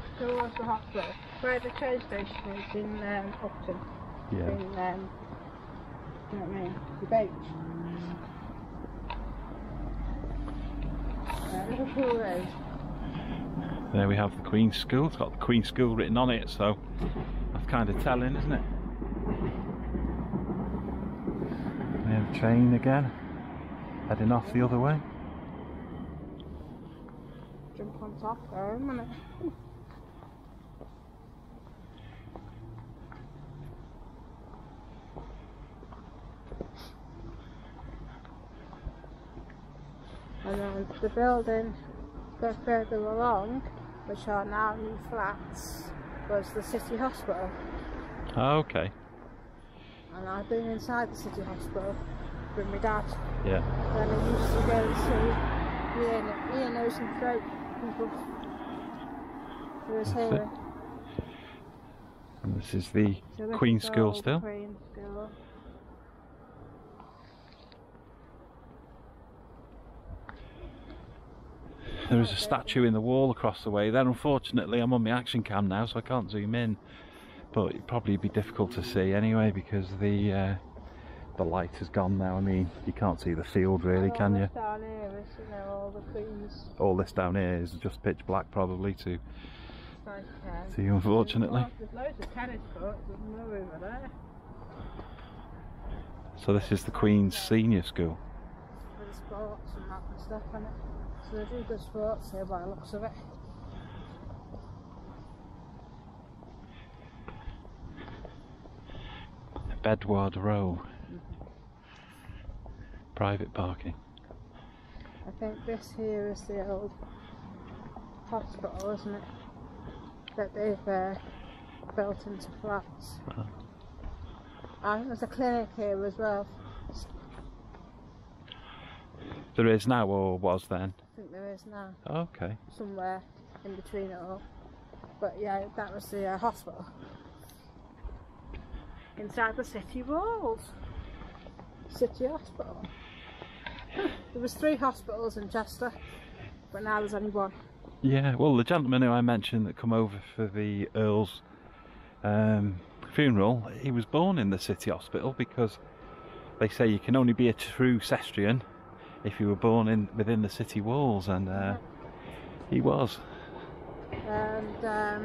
hospital, where the train station is in Upton. Yeah. In, you know what I mean? The beach. Liverpool Road. There we have the Queen's School. It's got the Queen's School written on it, so that's kind of telling, isn't it? We have a train again, heading off the other way. Jump on top there, isn't it? And then the building goes further along, which are now new flats, was the City Hospital. Oh, okay. And I've been inside the City Hospital with my dad. Yeah. Then I used to go and see ear, nose and throat people who was That's here. And this is the So this Queen's is School all the still. Queen's School. There is a statue in the wall across the way there. Unfortunately, I'm on my action cam now, so I can't zoom in. But it'd probably be difficult to see anyway because the light has gone now. I mean, you can't see the field really, And can all you? this down here is, you know, all the Queen's. All this down here is just pitch black, probably to Like, see you, unfortunately. There's loads of tennis courts, there's no over there. So this is the Queen's Senior School. For the sports and that and stuff, and so they do good sports here by the looks of it. Bedward Row. Private parking. I think this here is the old hospital, isn't it? That they've built into flats. I think there's a clinic here as well. There is now, or was then? I think there is now, Okay. somewhere in between it all. But yeah, that was the hospital. Inside the city walls. City hospital. There was 3 hospitals in Chester, but now there's only 1. Yeah, well, the gentleman who I mentioned that come over for the Earl's funeral, he was born in the city hospital because they say you can only be a true Cestrian if you were born within the city walls, and he was. And there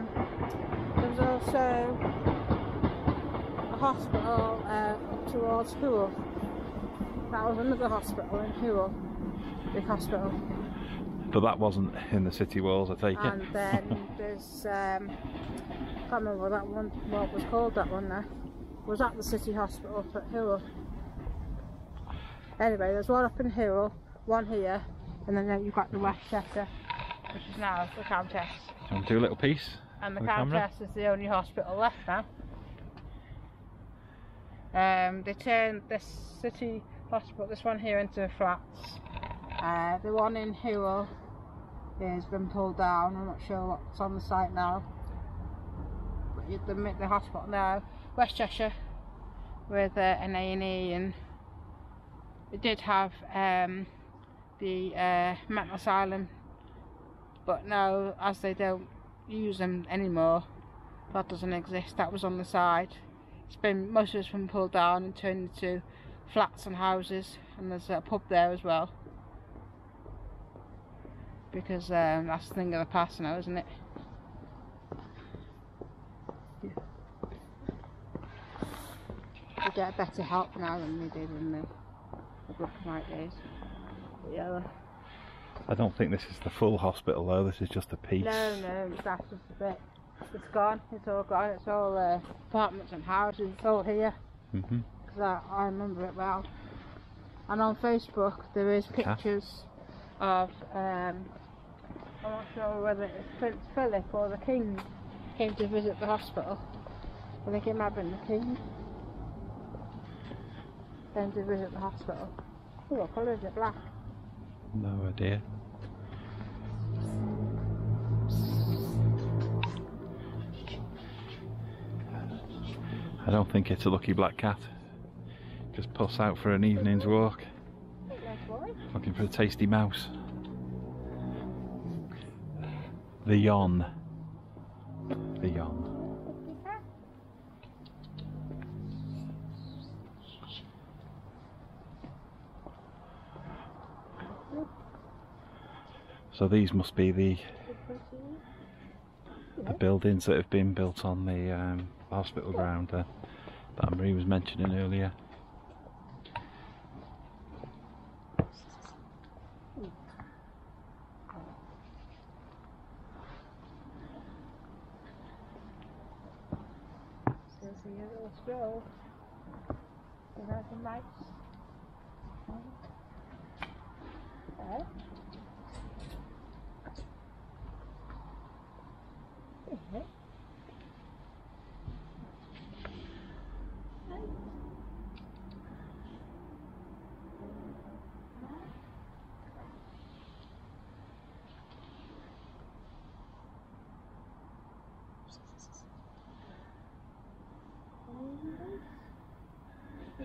was also a hospital towards Hewell. That was another hospital in Hewell, big hospital. But that wasn't in the city walls, I take it. And then there's, I can't remember that one, what was called that one now. Was at the city hospital at Hewell. Anyway, there's one up in Hewell, one here, and then you've got the West Chester, which is now the Countess. Do you want to do a little piece? And the for Countess is the only hospital left now. They turned this city hospital, this one here, into flats. The one in Hewell has been pulled down. I'm not sure what's on the site now. But the hospital now, West Cheshire, with an A&E, and it did have the mental asylum, but now, as they don't use them anymore, that doesn't exist. That was on the side. Most of it's been pulled down and turned into flats and houses, and there's a pub there as well, because that's the thing of the past now, isn't it? Yeah. They get better help now than they did in the black and white days. But yeah. I don't think this is the full hospital though, this is just a piece. No, that's just a bit. It's gone, it's all gone, it's all apartments and houses, it's all here. Because I remember it well. And on Facebook there is pictures of, I'm not sure whether it's Prince Philip or the King came to visit the hospital. I think it might have been the King came to visit the hospital. Oh, what colour is it? Black? No idea. I don't think it's a lucky black cat. Just puss out for an evening's walk. Looking for a tasty mouse. The Yon. The Yon. So these must be the buildings that have been built on the hospital ground that Marie was mentioning earlier. There's a little stroll. There's some lights. There.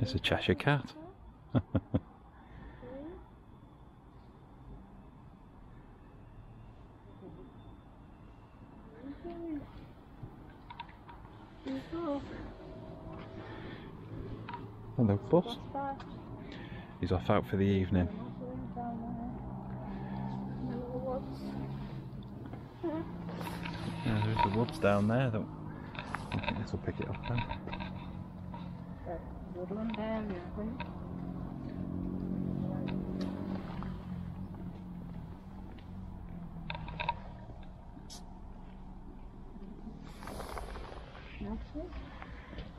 It's a Cheshire cat. Hello, Puss. He's off out for the evening. Yeah, there's the woods down there. I think this will pick it up then. Woodland area, I think.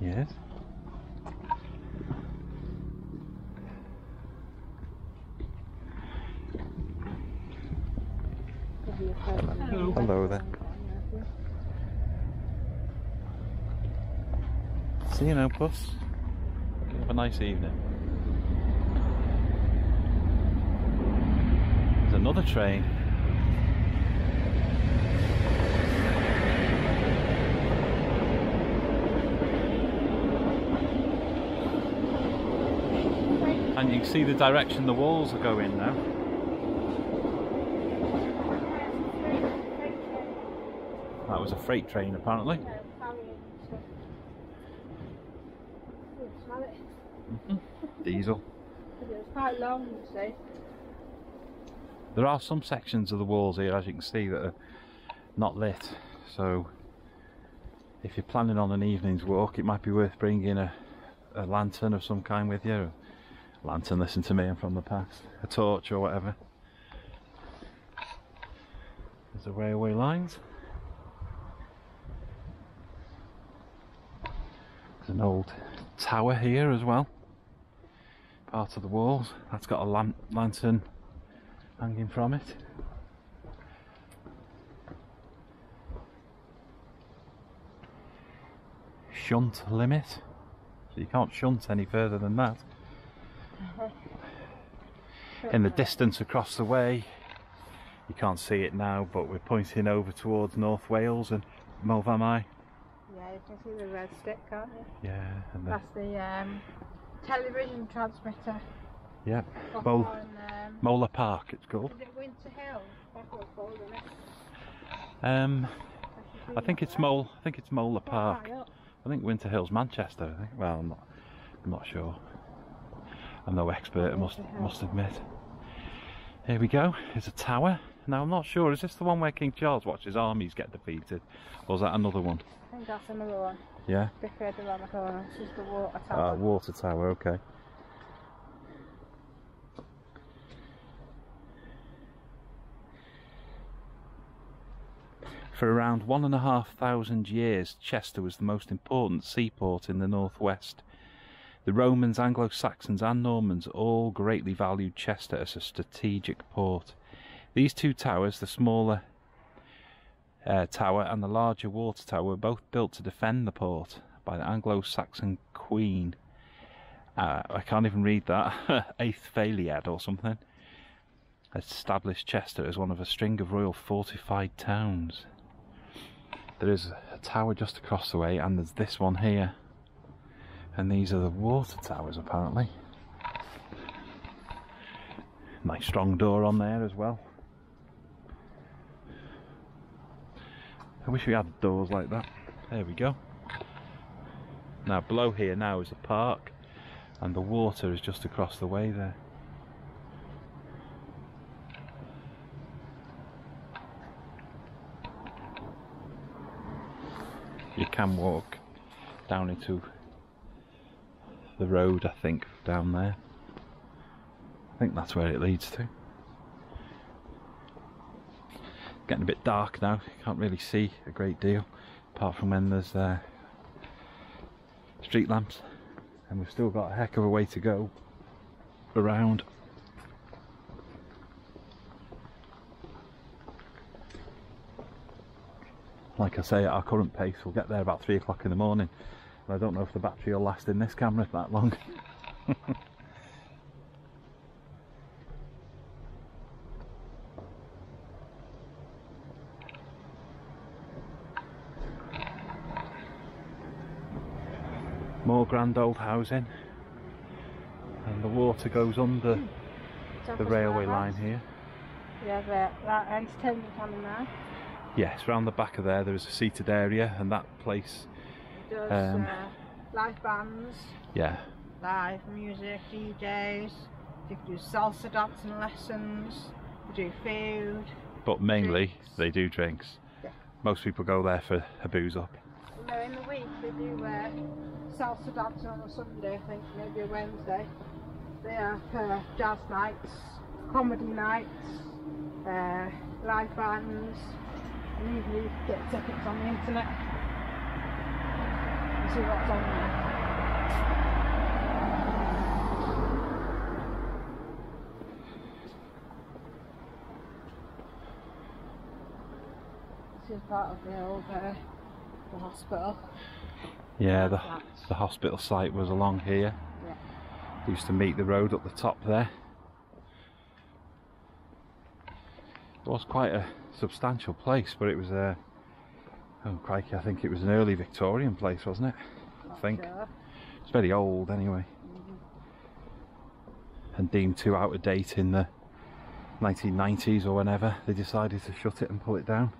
Yes. Hello there. See you now, Puss. Have a nice evening. There's another train. And you can see the direction the walls are going now. That was a freight train apparently. Smell it. Diesel. It's quite long, you see. There are some sections of the walls here, as you can see, that are not lit. So if you're planning on an evening's walk, it might be worth bringing a lantern of some kind with you. A lantern, listen to me, I'm from the past. A torch or whatever. There's the railway lines. There's an old tower here as well. Part of the walls. That's got a lantern hanging from it. Shunt limit. So you can't shunt any further than that. In the distance across the way, you can't see it now, but we're pointing over towards North Wales and Mulvamai. Yeah, you can see the red stick, can't you? Yeah, and that's the television transmitter. Yeah, Molar Park it's called. Is it Winter Hill? That's what it's called, isn't it? I think it's Molar Park. I think Winter Hill's Manchester, I think. Well, I'm not sure. I'm no expert, I must admit. Here we go, it's a tower. Now I'm not sure, is this the one where King Charles watched his armies get defeated? Or is that another one? I think that's another one. Yeah? Bit further around the corner. This is the water tower. Water tower, okay. For around 1,500 years, Chester was the most important seaport in the northwest. The Romans, Anglo-Saxons and Normans all greatly valued Chester as a strategic port. These two towers, the smaller tower and the larger water tower, were both built to defend the port by the Anglo-Saxon queen. I can't even read that. Aethfaliad or something. Established Chester as one of a string of royal fortified towns. There is a tower just across the way, and there's this one here. And these are the water towers, apparently. Nice strong door on there as well. I wish we had doors like that. There we go. Now below here now is a park, and the water is just across the way there. You can walk down into the road, I think, down there. I think that's where it leads to. Getting a bit dark now, you can't really see a great deal, apart from when there's street lamps, and we've still got a heck of a way to go around. Like I say, at our current pace, we'll get there about 3 o'clock in the morning. And I don't know if the battery will last in this camera that long. More grand old housing. And the water goes under the railway line here. Yeah, that entertainment on there. Yes, round the back of there is a seated area, and that place does live bands. Yeah. Live music, DJs. You can do salsa dancing lessons. You do food. But mainly drinks. They do drinks. Yeah. Most people go there for a booze up. No, in the week they do salsa dancing on a Sunday, I think, maybe a Wednesday. They have jazz nights, comedy nights, live bands. And usually you get tickets on the internet and see what's on there. This is part of the old the hospital. Yeah, the hospital site was along here. Yeah. We used to meet the road up the top there. It was quite a substantial place, but it was oh crikey, I think it was an early Victorian place, wasn't it? I think. Sure. It's very old anyway. and deemed too out of date in the 1990s or whenever, they decided to shut it and pull it down.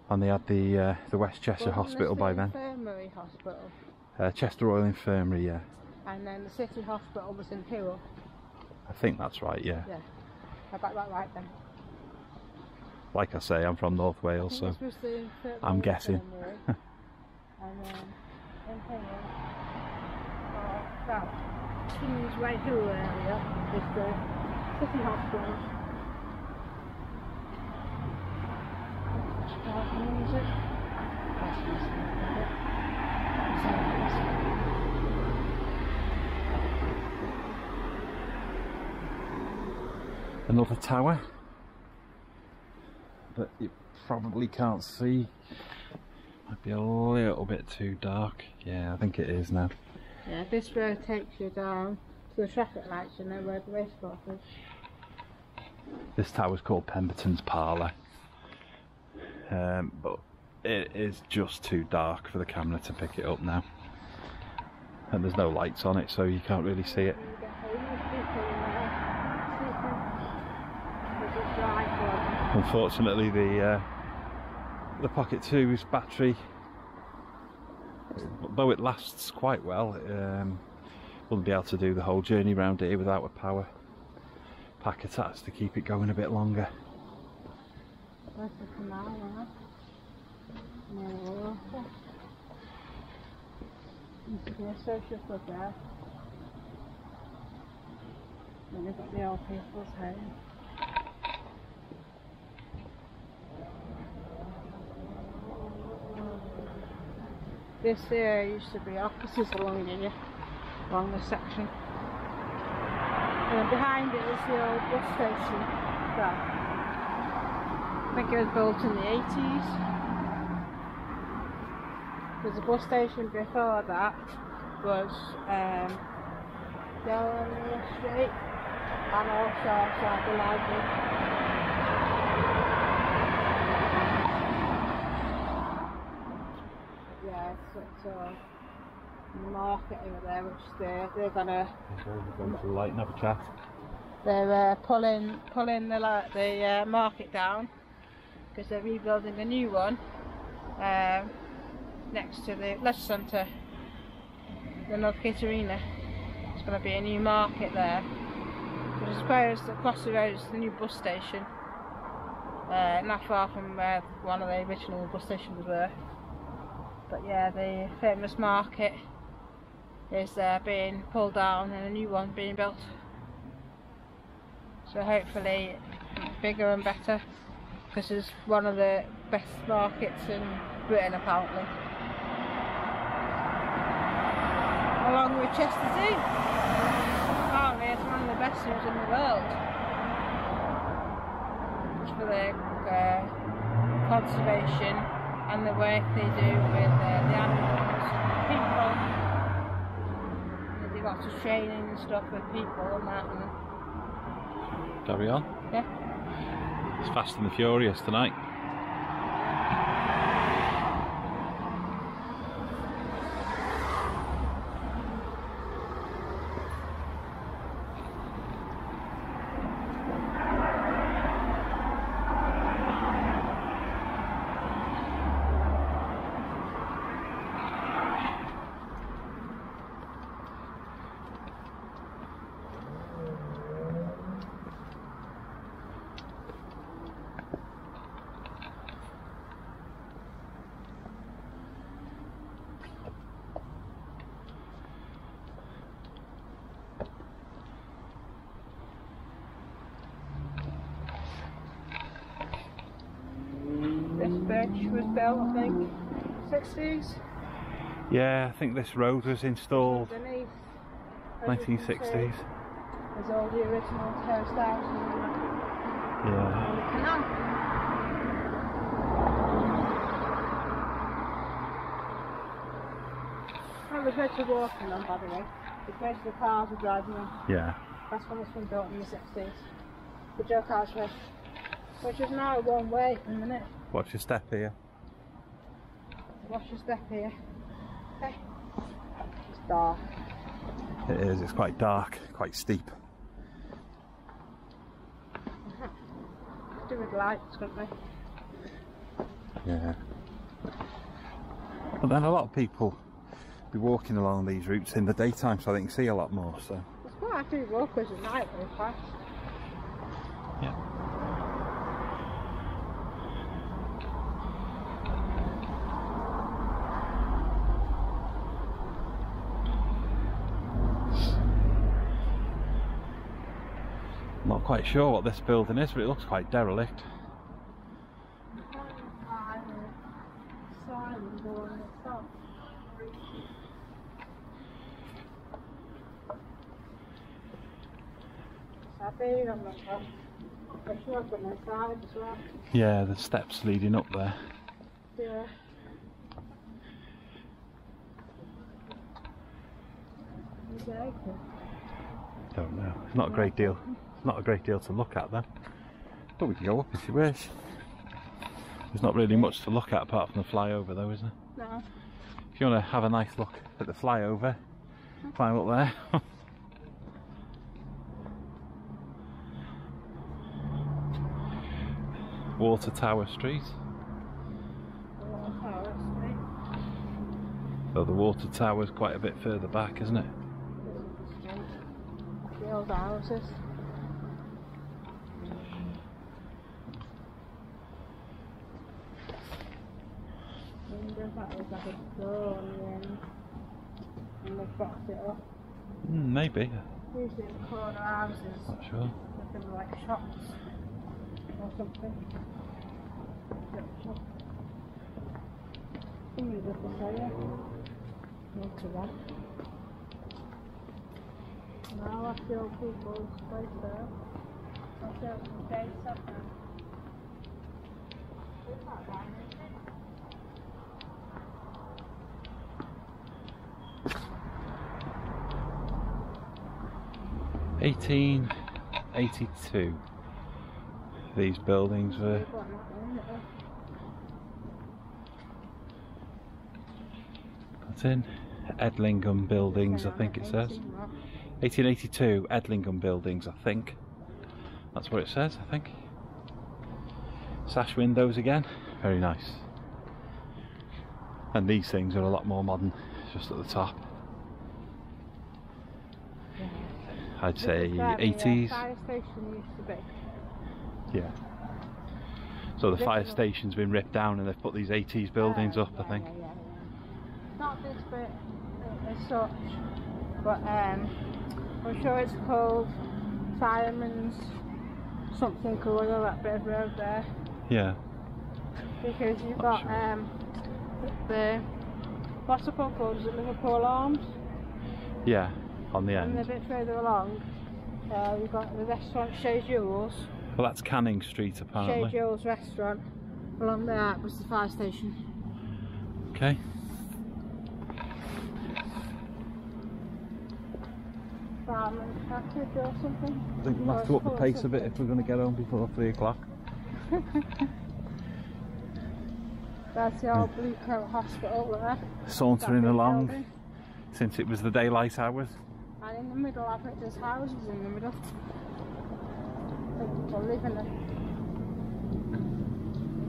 And they had the West Cheshire Hospital by then. Infirmary hospital. Chester Royal Infirmary, yeah. And then the city hospital was in Hill. I think that's right, yeah. Yeah. I got that right then. Like I say, I'm from North Wales, so This was the I'm guessing. infirmary. And then in Hill, well, Kingsway Hill area is the city hospital. Music. Another tower that you probably can't see. Might be a little bit too dark. Yeah, I think it is now. Yeah, this road takes you down to the traffic lights, you know where the racecourse is. This tower's called Pemberton's Parlour, but it is just too dark for the camera to pick it up now, and there's no lights on it, so you can't really see it. Unfortunately, the Pocket 2's battery, though it lasts quite well, wouldn't be able to do the whole journey round here without a power pack attached to keep it going a bit longer. That's the canal, huh? No. Used to be a social club there. Then they've got the old people's home. This here used to be offices along here, along this section. And then behind it is the old bus station. Well, I think it was built in the 80s. There's a bus station before that was down the street and also outside the library. Yeah, it's the market over there, which they're gonna Going to the light and have a chat. they're pulling the market down because they're rebuilding a new one next to the leisure centre, the Northgate Arena. It's going to be a new market there. But I suppose across the road is the new bus station, not far from where one of the original bus stations were. But yeah, the famous market is being pulled down and a new one being built. So hopefully bigger and better, because it's one of the best markets in Britain apparently. Along with Chester Zoo. Apparently it's one of the best zoos in the world. For their conservation and the work they do with the animals and the people. They do lots of training and stuff with people and that. And Carry on. yeah. It's Fast and the Furious tonight. This bridge was built, I think, 60s. Yeah, I think this road was installed Underneath, 1960s. there's all the original terraced houses Yeah. and the canal. That was where to walking on, by the way. The place the cars were driving on. Yeah. That's when it's been built in the 60s. The Joe Carsway, which is now one way in a minute. Watch your step here. Watch your step here. Okay. It's dark. It is, it's quite dark, quite steep. Do with lights, couldn't we? Yeah. But then a lot of people be walking along these routes in the daytime, so they can see a lot more. So It's quite a few walkers at night very fast. yeah. Not quite sure what this building is, but it looks quite derelict. Yeah, the steps leading up there. Yeah. Don't know. It's not a great deal. It's not a great deal to look at then. But we can go up if you wish. There's not really much to look at apart from the flyover though, is there? No. If you want to have a nice look at the flyover, climb up there. Water Tower Street. So the water tower's quite a bit further back, isn't it? The old houses. I wonder if that was like a door on the end and they've boxed it up. Maybe. Usually the corner houses, Not sure. nothing like shops or something. Somebody does the fire. Not too bad. Now that's the old people's place there. That's the old dates up there. It's not bad, is it? 1882. These buildings were. That's in Edlingham Buildings, I think it says. 1882 Edlingham Buildings, I think. That's what it says, I think. Sash windows again, very nice. And these things are a lot more modern, just at the top. I'd say 80s. Fire station used to be. Yeah. So the fire station's been ripped down and they've put these 80s buildings up, I think. Yeah. Not this bit as such, but I'm sure it's called Fireman's something called that bit of road there. Yeah. Because you've got the what's the pub called? Is it Liverpool Arms? Yeah, on the And a end. bit further along, you've got the restaurant Chez Jules. Well, that's Canning Street, Chez apparently. Jules restaurant. Along there was the fire station. Okay. Fireman's Passage or something. I think we'll have to up the pace a bit if we're going to get home before 3 o'clock. That's the old Blue Coat Hospital there. Sauntering That big along building. since it was the daylight hours. And in the middle of it, there's houses in the middle. People live in it.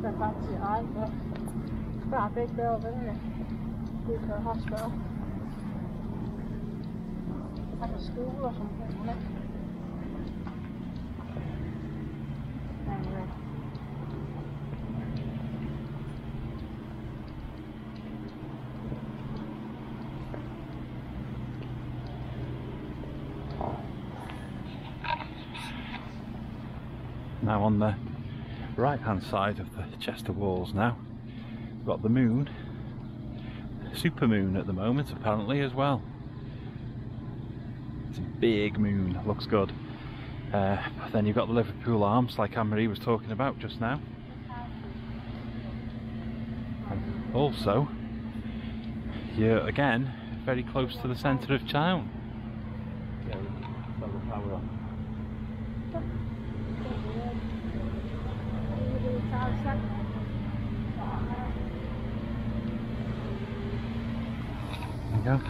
Don't fancy it either, but it's quite a big building, isn't it? Blue Coat Hospital. Like a school or something, isn't it? Anyway. Now on the right hand side of the Chester walls now, we've got the moon, super moon at the moment apparently as well. It's a big moon, looks good. Then you've got the Liverpool Arms like Anne-Marie was talking about just now. And also, you're again very close to the centre of town. Yeah, we'll the power on. There you go.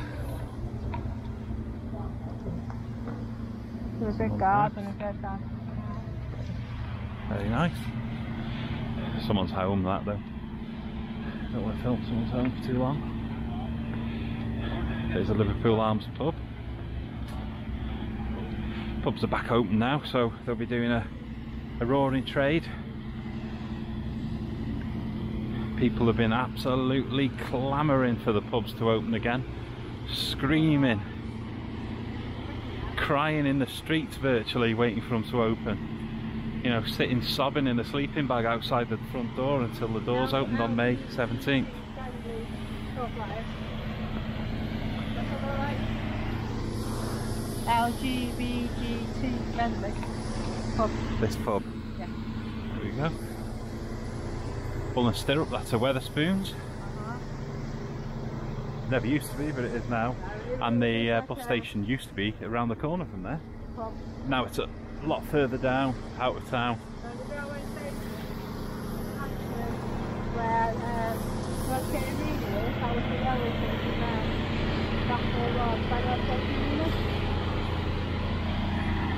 with a big Someone's garden house. and a big garden. Very nice. Someone's home, that though. Don't want to film someone's home for too long. There's a Liverpool Arms pub. Pubs are back open now, so they'll be doing a roaring trade. People have been absolutely clamouring for the pubs to open again, screaming, crying in the streets virtually, waiting for them to open. You know, sitting sobbing in a sleeping bag outside the front door until the doors opened on May 17th. LGBT friendly pub. This pub. Yeah. There we go. Bull and Stirrup, that's a Wetherspoons. Never used to be, but it is now. And the bus station used to be around the corner from there. Pub. Now it's a lot further down, out of town. And the railway station, where what's getting me is, that was the railway station there. That's where it was, by the station.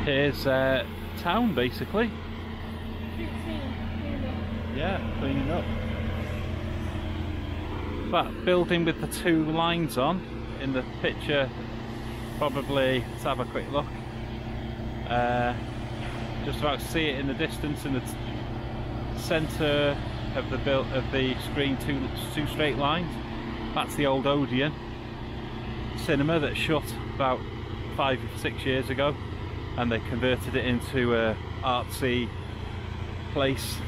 Here's town basically. Yeah, cleaning up. That building with the two lines on in the picture, probably, let's have a quick look. Just about see it in the distance in the centre of the screen, two straight lines. That's the old Odeon cinema that shut about 5 or 6 years ago, and they converted it into a artsy place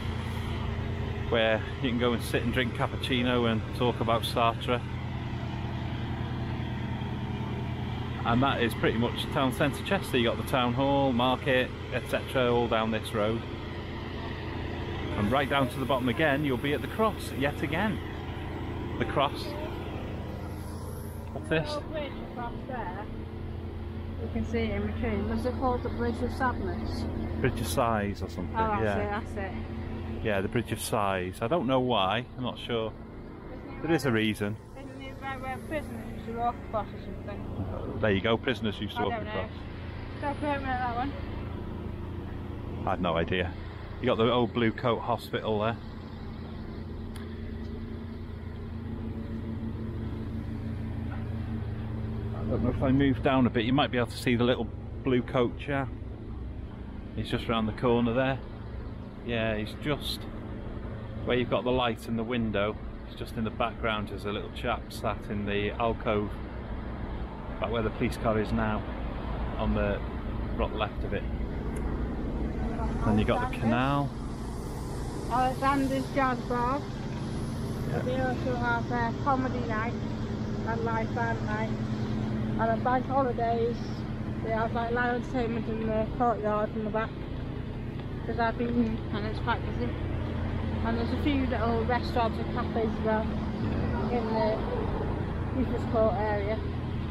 where you can go and sit and drink cappuccino and talk about Sartre. And that is pretty much town centre Chester. You got the town hall, market, etc. all down this road. And right down to the bottom again, you'll be at the cross yet again. The cross. What's this? The bridge across there, you can see it in between. Was it called the Bridge of Sadness? Bridge of Sighs or something. Oh, that's yeah. it, that's it. Yeah, the Bridge of Sighs. I don't know why. I'm not sure. There is a reason. Isn't it where prisoners used to walk across or something? There you go. Prisoners used to I walk don't know. across. Don't remember that one. I had no idea. You got the old Blue Coat Hospital there. I don't know if I move down a bit, you might be able to see the little blue coat chap. He's just round the corner there. Yeah, he's just where you've got the light in the window. He's just in the background. There's a little chap sat in the alcove, about where the police car is now, on the right left of it. Then you got the canal. Alexander's Jazz Bar. Yeah. They also have comedy night and live band night. And on bank holidays, they have like live entertainment in the courtyard in the back. Because I've been, and it's quite busy. And there's a few little restaurants and cafes as well in the Regis Court area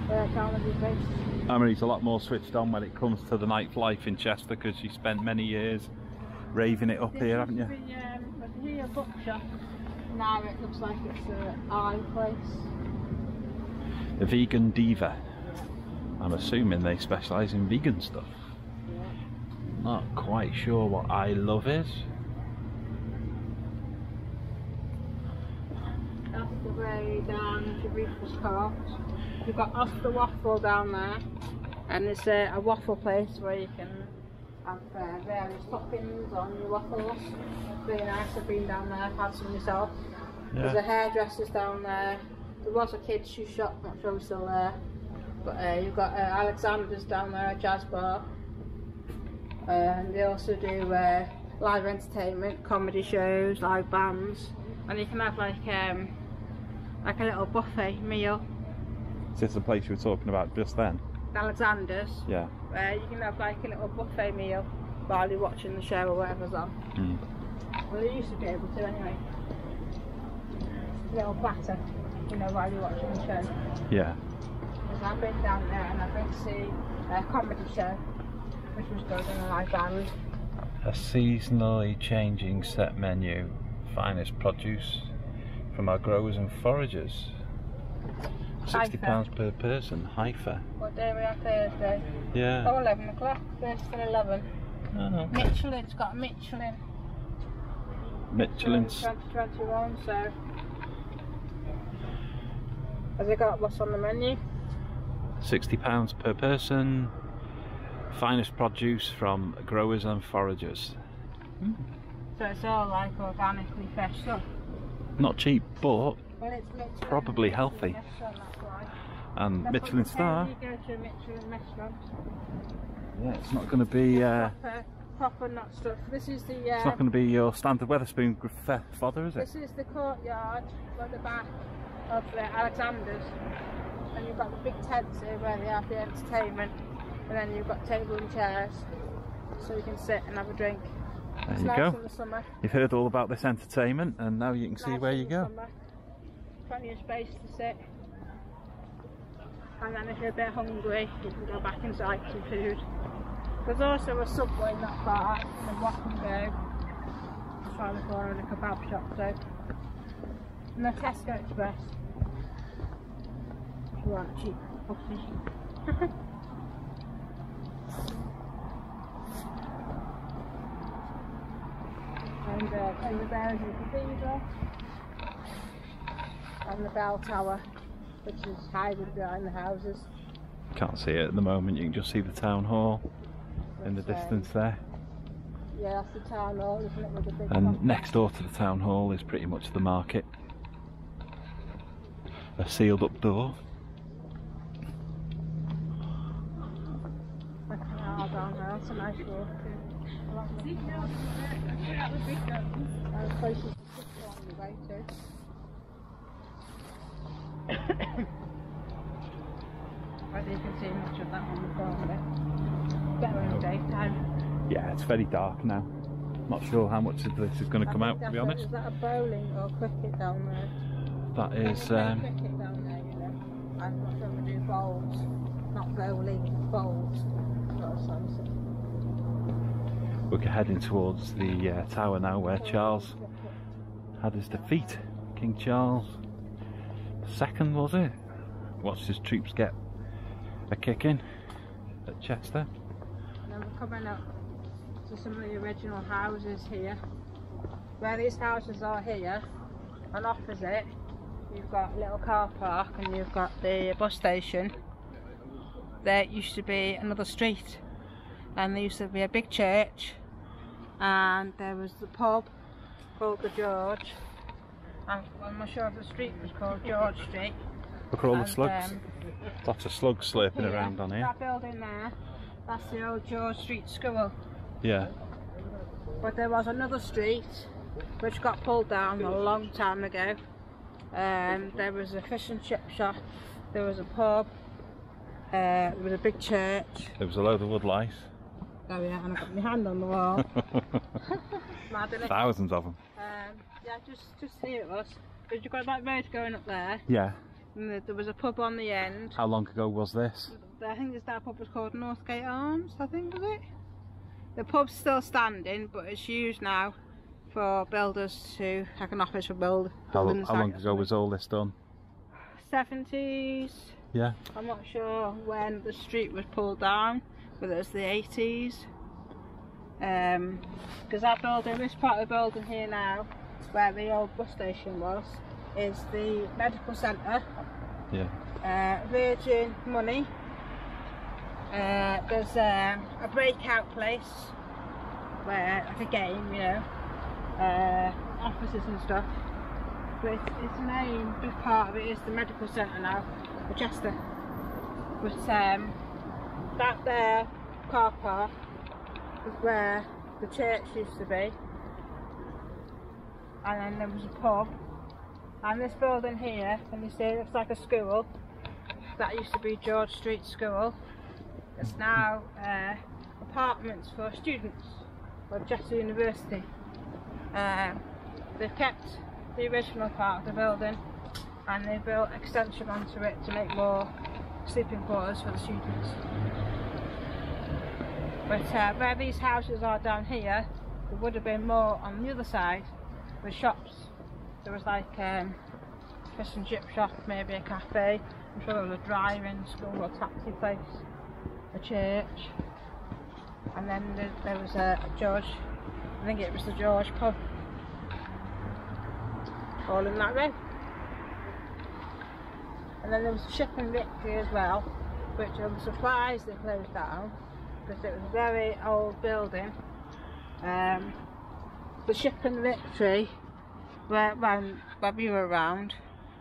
where Carnegie is based. Amory's a lot more switched on when it comes to the nightlife in Chester, because she spent many years raving it up here, haven't you? This used to be a bookshop. Now it looks like it's an eye place. A vegan diva. I'm assuming they specialise in vegan stuff. Yeah. Not quite sure what I Love is. That's the way down to Regis Court. You've got Off the Waffle down there, and it's a waffle place where you can have various toppings on your waffles. Really nice. I've been down there, I've had some myself. Yeah. There's a hairdresser's down there. There was a kids' shoe shop, not sure we're still there. But you've got Alexander's down there, a jazz bar. And they also do live entertainment, comedy shows, live bands. And you can have like a little buffet meal. Is this the place you were talking about just then? Alexander's. Yeah. Where you can have like a little buffet meal while you're watching the show or whatever's on. Well, you used to be able to anyway. A little platter, you know, while you're watching the show. Yeah. Because I've been down there and I've been to see a comedy show, which was good, in a live band. A seasonally changing set menu. Finest produce from our growers and foragers. £60 per person, Haifa. What day are we on Thursday? Yeah. Oh, 11 o'clock. Thursday 11. Oh. Michelin's got Michelin. Michelin's. 2021, so. Has it got what's on the menu? £60 per person. Finest produce from growers and foragers. So it's all like organically fresh stuff. Not cheap, but Well, it's Michelin, probably healthy. Restaurant, that's why. And That's Michelin what you star. pay when you go to a Michelin restaurant. Yeah, it's not going to be. Proper not stuff. This is the. It's not going to be your standard Wetherspoon fodder, is it? This is the courtyard at the back of the Alexander's, and you've got the big tents here where they have the entertainment, and then you've got table and chairs, so you can sit and have a drink. There It's you nice go. in the summer. You've heard all about this entertainment, and now you can see Nice where in you the go. summer. Plenty of space to sit. And then if you're a bit hungry, you can go back inside some food. There's also a Subway not far, and walk and go. Just around the corner and a kebab shop too. And the Tesco Express. If you want cheap coffee. And over there is the cathedral. And the bell tower, which is hiding behind the houses. Can't see it at the moment, you can just see the town hall in the distance there. Yeah, that's the town hall, isn't it, with the big And complex? next door to the town hall is pretty much the market. A sealed up door. The canal down there, that's a nice walk too. I like the places to sit along the way too. Whether you can see much of that on the phone, but better in the daytime. Yeah, it's very dark now. Not sure how much of this is going to come out, to be honest. Is that a bowling or cricket down there? That is, cricket down there, you know. I'm not going to do bowls, not bowling, bowls. we're heading towards the tower now where Charles had his defeat. King Charles II, was it? Watched his troops get a kick in at Chester. Now we're coming up to some of the original houses here. Where these houses are here, and opposite you've got a little car park and you've got the bus station. There used to be another street, and there used to be a big church, and there was the pub called the George. I'm not sure if the street was called George Street. Look at all the slugs. Lots of slugs slurping Here, around on here. that building there, that's the old George Street School. Yeah. But there was another street which got pulled down a long time ago. There was a fish and chip shop, there was a pub, there was a big church. There was a load of woodlice. Oh yeah, and I got my hand on the wall. Mad, innit? Thousands of them. Yeah, just here it was. Because you've got that road going up there, Yeah. and there was a pub on the end. How long ago was this? I think that pub was called Northgate Arms, I think, was it? The pub's still standing, but it's used now for builders to, like an office for building. How long ago was all this done? 70s. Yeah. I'm not sure when the street was pulled down, whether it's the 80s. Because that building, this part of the building here now, where the old bus station was, is the medical centre. Yeah. Virgin Money. There's a breakout place where, like a game, you know, offices and stuff. But its main big part of it is the medical centre now, for Chester. But that there car park is where the church used to be, and then there was a pub. And this building here, can you see, it looks like a school. That used to be George Street School. It's now apartments for students of Chester University. They've kept the original part of the building and they built extension onto it to make more sleeping quarters for the students. But where these houses are down here, there would have been more on the other side with shops. There was like fish and chip shop, maybe a cafe, I'm sure there was a driving school, a taxi place, a church, and then there was a George, I think it was the George pub, all in that row. And then there was a Ship and Victory as well, which I'm surprised they closed down, because it was a very old building. The Ship and Victory, when we were around,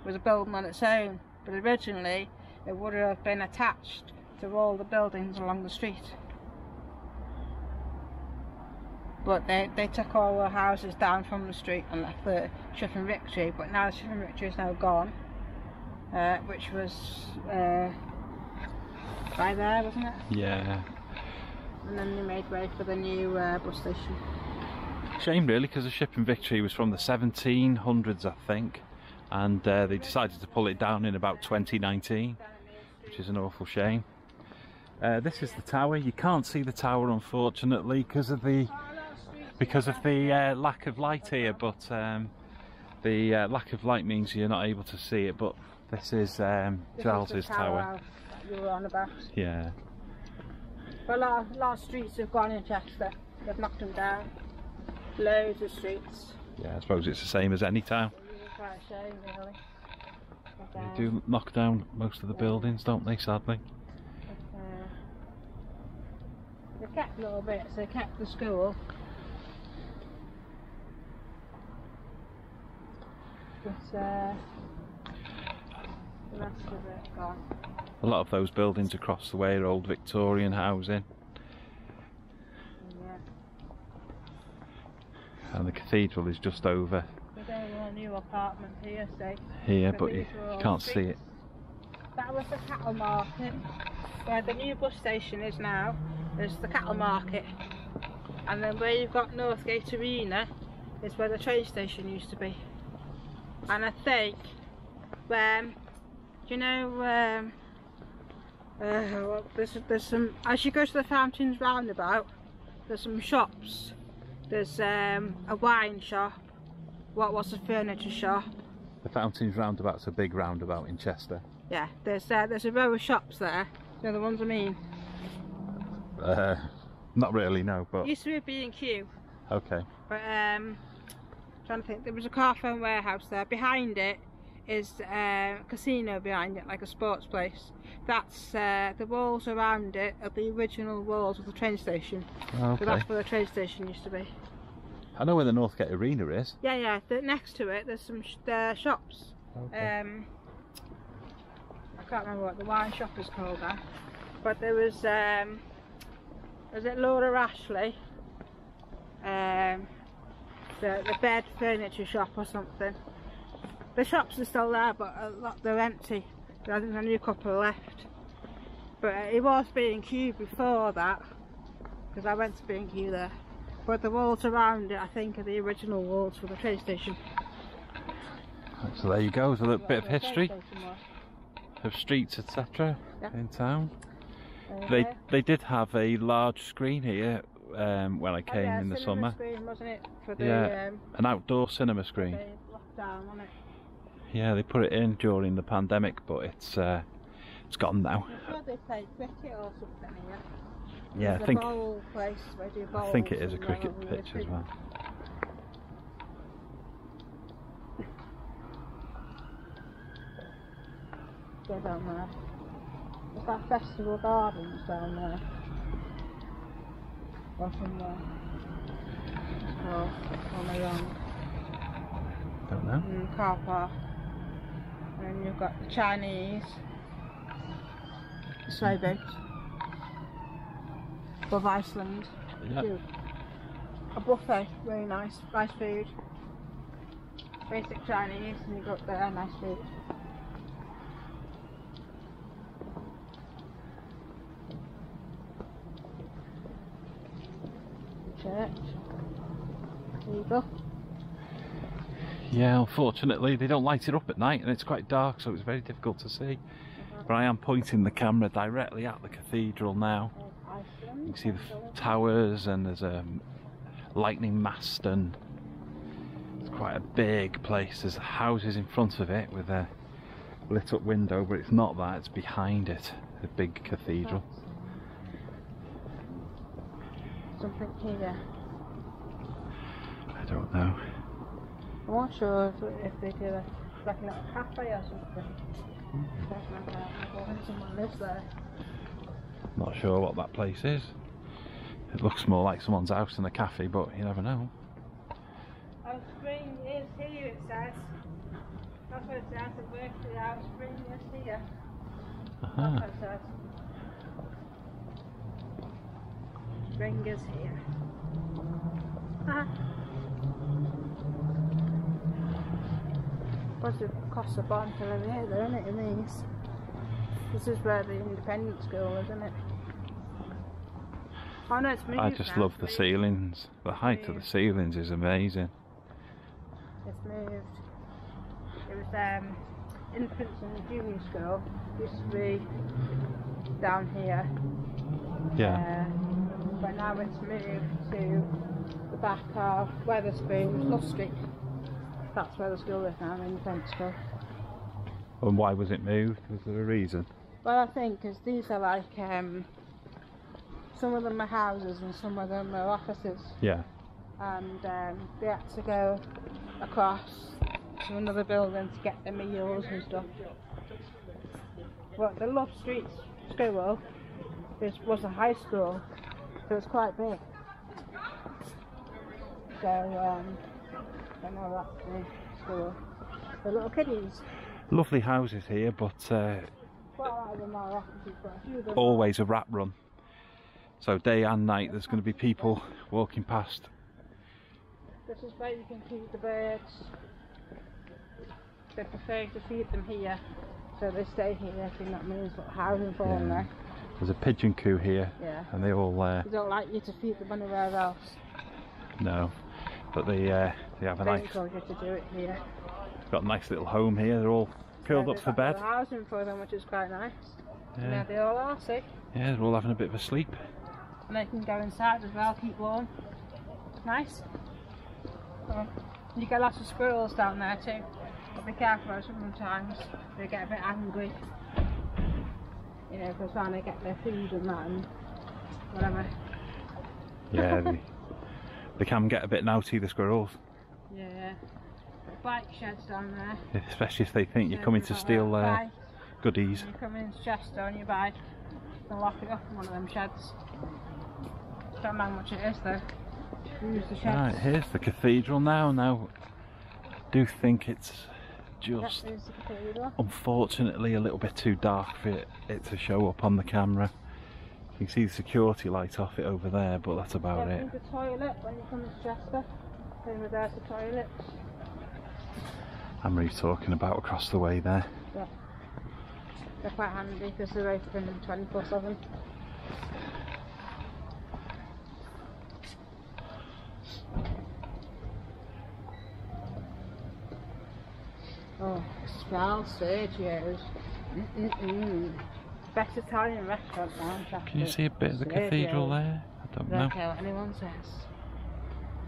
was a building on its own, but originally it would have been attached to all the buildings along the street. But they took all the houses down from the street and left the Ship and Victory, but now the Ship and Victory is now gone, which was by there, wasn't it? Yeah. And then they made way for the new bus station. Shame really, because the Ship and Victory was from the 1700s, I think, and they decided to pull it down in about 2019, which is an awful shame. This is the tower. You can't see the tower, unfortunately, because of the lack of light here, but the lack of light means you're not able to see it. But this is Charles's tower. You were on about. Yeah. But a lot of streets have gone in Chester. They've knocked them down. Loads of streets. Yeah, I suppose it's the same as any town. It's quite a shame, really. But, They do knock down most of the buildings, don't they, sadly? They kept little bits. They kept the school. But the rest of it gone. A lot of those buildings across the way are old Victorian housing. Yeah. And the cathedral is just over We're going to a new apartment here, so. here, but you can't see it. That was the cattle market. Where the new bus station is now, is the cattle market. And then where you've got Northgate Arena is where the train station used to be. And I think, do you know, there's some, as you go to the Fountains roundabout, there's some shops. There's a wine shop, what was a furniture shop. The Fountains roundabout's a big roundabout in Chester. Yeah, there's a row of shops there. You know the ones I mean? Not really, no, but... Used to be a B&Q. Okay. But trying to think, there was a Carphone warehouse there. Behind it is a casino behind it, like a sports place. That's the walls around it are the original walls of the train station. Okay. So that's where the train station used to be. I know where the Northgate Arena is. Yeah, next to it there's some shops. Okay. I can't remember what the wine shop is called now. But there was it Laura Ashley? The bed furniture shop or something. The shops are still there, but a lot they're empty. I think a new couple left. But it was B&Q before that, because I went to B&Q there. But the walls around it, I think, are the original walls for the train station. So there you go, there's a little bit of history of streets, etc. in town. They did have a large screen here when I came in the summer. Screen, wasn't it? For the, yeah, an outdoor cinema screen. Lockdown, wasn't it? Yeah, they put it in during the pandemic, but it's gone now. I'm sure they played cricket or something here. Yeah, There's I think a bowl place where they do bowls, I think it is a cricket pitch as well. Go down there. There's that Festival Gardens down there. Or somewhere. Or on the wrong. Don't know. Car park. And you've got the Chinese slow boat above Iceland. Yeah. A buffet, really nice food. Basic Chinese, and you got there, nice food. Church. There you go. Yeah, unfortunately they don't light it up at night and it's quite dark, so it's very difficult to see. But I am pointing the camera directly at the cathedral now. You can see the towers, and there's a lightning mast, and it's quite a big place. There's houses in front of it with lit up window, but it's not that, it's behind it, the big cathedral. Something here. I don't know. I'm not sure if they do like a little cafe or something. Someone lives there. Not sure what that place is. It looks more like someone's house than a cafe, but you never know. Oh, spring is here, it says. That's what it says, the birthday out, spring is here. That's what it says. Spring is here. What's it cost a bond to live here though, isn't it, in these? This is where the independent school is, isn't it? Oh no, it's moved. I just now, love the ceilings. The height of the ceilings is amazing. It's moved. It was infants and junior school. Used to be down here. Yeah. But now it's moved to the back of Wetherspoons, Love Street. That's where the school is now, the independent school. And why was it moved? Was there a reason? Well, I think because these are like some of them are houses and some of them are offices. Yeah. And they had to go across to another building to get their meals and stuff. But the Love Street School was a high school, so it's quite big. So I know that's the school for little kiddies. Lovely houses here, but Quite a lot of them are offices, but a few of them always a rat run. So day and night there's going to be people walking past. This is where you can feed the birds. They prefer to feed them here, so they stay here. I think that means little housing for them there. There's a pigeon coop here, and they all They don't like you to feed them anywhere else. no, but they have a They nice. encourage you to do it here. Got a nice little home here. They're all curled up for bed. There's housing for them, which is quite nice. Yeah. Yeah, they all are, see? Yeah, they're all having a bit of a sleep. And they can go inside as well, keep warm. Nice. You get lots of squirrels down there too. But be careful, sometimes they get a bit angry. You know, if they're trying to get their food and that and whatever. Yeah, they can get a bit naughty, the squirrels. Yeah. Bike sheds down there. Especially if they think you're coming to steal their goodies. You come into Chester on your bike and lock it up in one of them sheds. Don't know how much it is though. Use the sheds. Right, here's the cathedral now. Now, I do think it's just, That is the cathedral. unfortunately, a little bit too dark for it to show up on the camera. You can see the security light off it over there, but that's about it. There's a toilet when you come to Chester. Over there's the toilet. Anne-Marie's talking about across the way there. Yeah. They're quite handy because they're open 24/7. Oh, smell Sergio's. Best Italian restaurant now in Chester. Can you see a bit of the cathedral there? I don't know. Don't care what anyone says.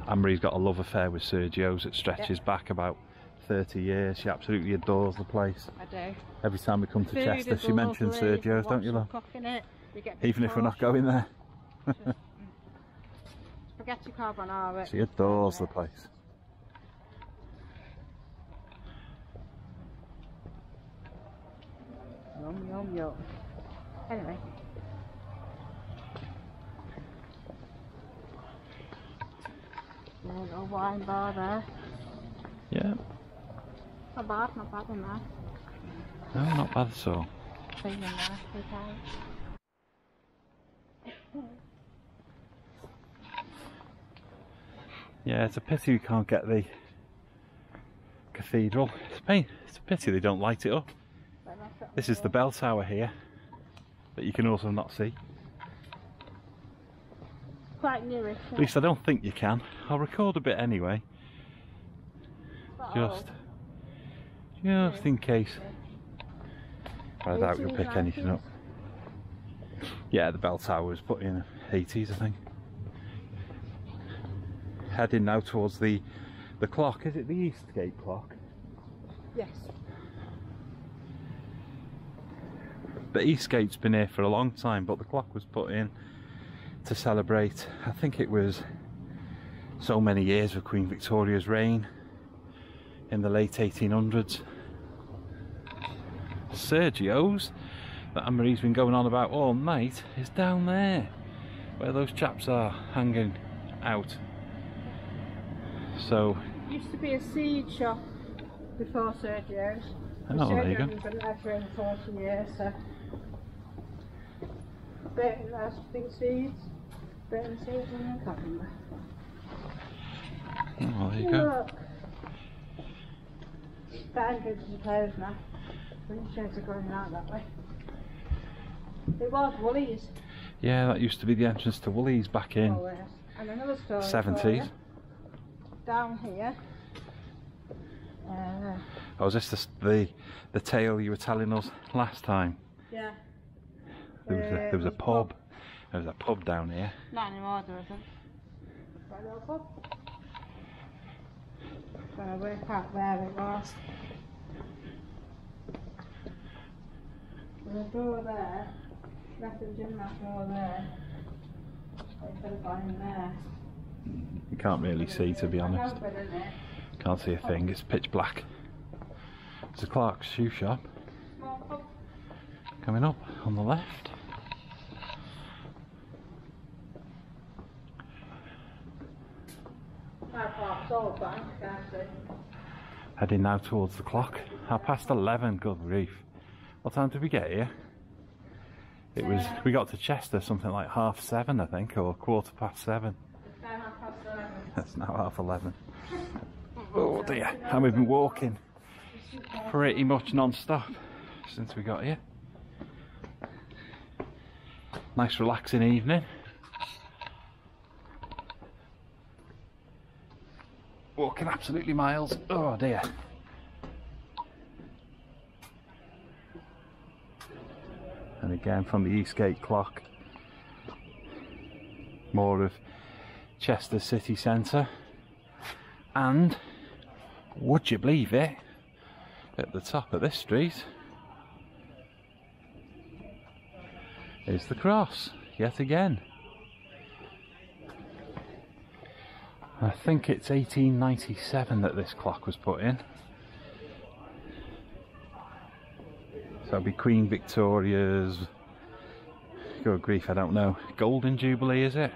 Anne-Marie's got a love affair with Sergio's that stretches back about 30 years. She absolutely adores the place. I do. Every time we come to Food Chester, is she mentions lovely, Sergio's, don't you, love? Cooking it, you get big Even if we're not portions. going there. Spaghetti carbonara. She adores the place. Yum yum yum. Anyway. There's a little wine bar there. Yeah, Not bad in there. no, not bad at all. Clean in there, okay. Yeah, it's a pity we can't get the cathedral. It's a pity they don't light it up. This is the bell tower here that you can also not see. Quite nearish. At least I don't think you can. I'll record a bit anyway, just in case. I doubt you'll pick anything up. Yeah, the bell tower was put in the 80s, I think. Heading now towards the clock. Is it the Eastgate clock? Yes. But Eastgate's been here for a long time, but the clock was put in to celebrate, I think it was so many years of Queen Victoria's reign in the late 1800s. Sergio's, that Anne-Marie's been going on about all night, is down there, where those chaps are hanging out. So Used to be a seed shop before Sergio's. oh, there you go. Sergio's been there for 40 years, so. Burton has big seeds. Burton seeds, and I can't remember. Oh, there you go. Look. That entrance is closed now. Wheelchairs are going out that way. It was Woolies. Yeah, that used to be the entrance to Woolies back in Oh, yes. And another story 70s. down here. Oh, was this the tale you were telling us last time? Yeah. There was a pub. There was a pub down here. Not anymore, there isn't. Right, little pub. Gonna work out where it was. There's a door there. Refuge in that door there. I could have gone in there. You can't really see, to be honest. Open, isn't it? Can't see a thing. It's pitch black. It's a Clark's shoe shop. Small pub. Coming up on the left. That part's all bank, can't see. Heading now towards the clock. 11:30. Good grief. What time did we get here? It was. We got to Chester something like 7:30, I think, or 7:15. It's now 11:30. It's now 11:30. Oh dear. And we've been walking pretty much non-stop since we got here. Nice relaxing evening. Walking absolutely miles. Oh dear. And again from the Eastgate clock, more of Chester city centre. And would you believe it, at the top of this street is the cross yet again. I think it's 1897 that this clock was put in. So it'll be Queen Victoria's, good grief, I don't know, Golden Jubilee, is it?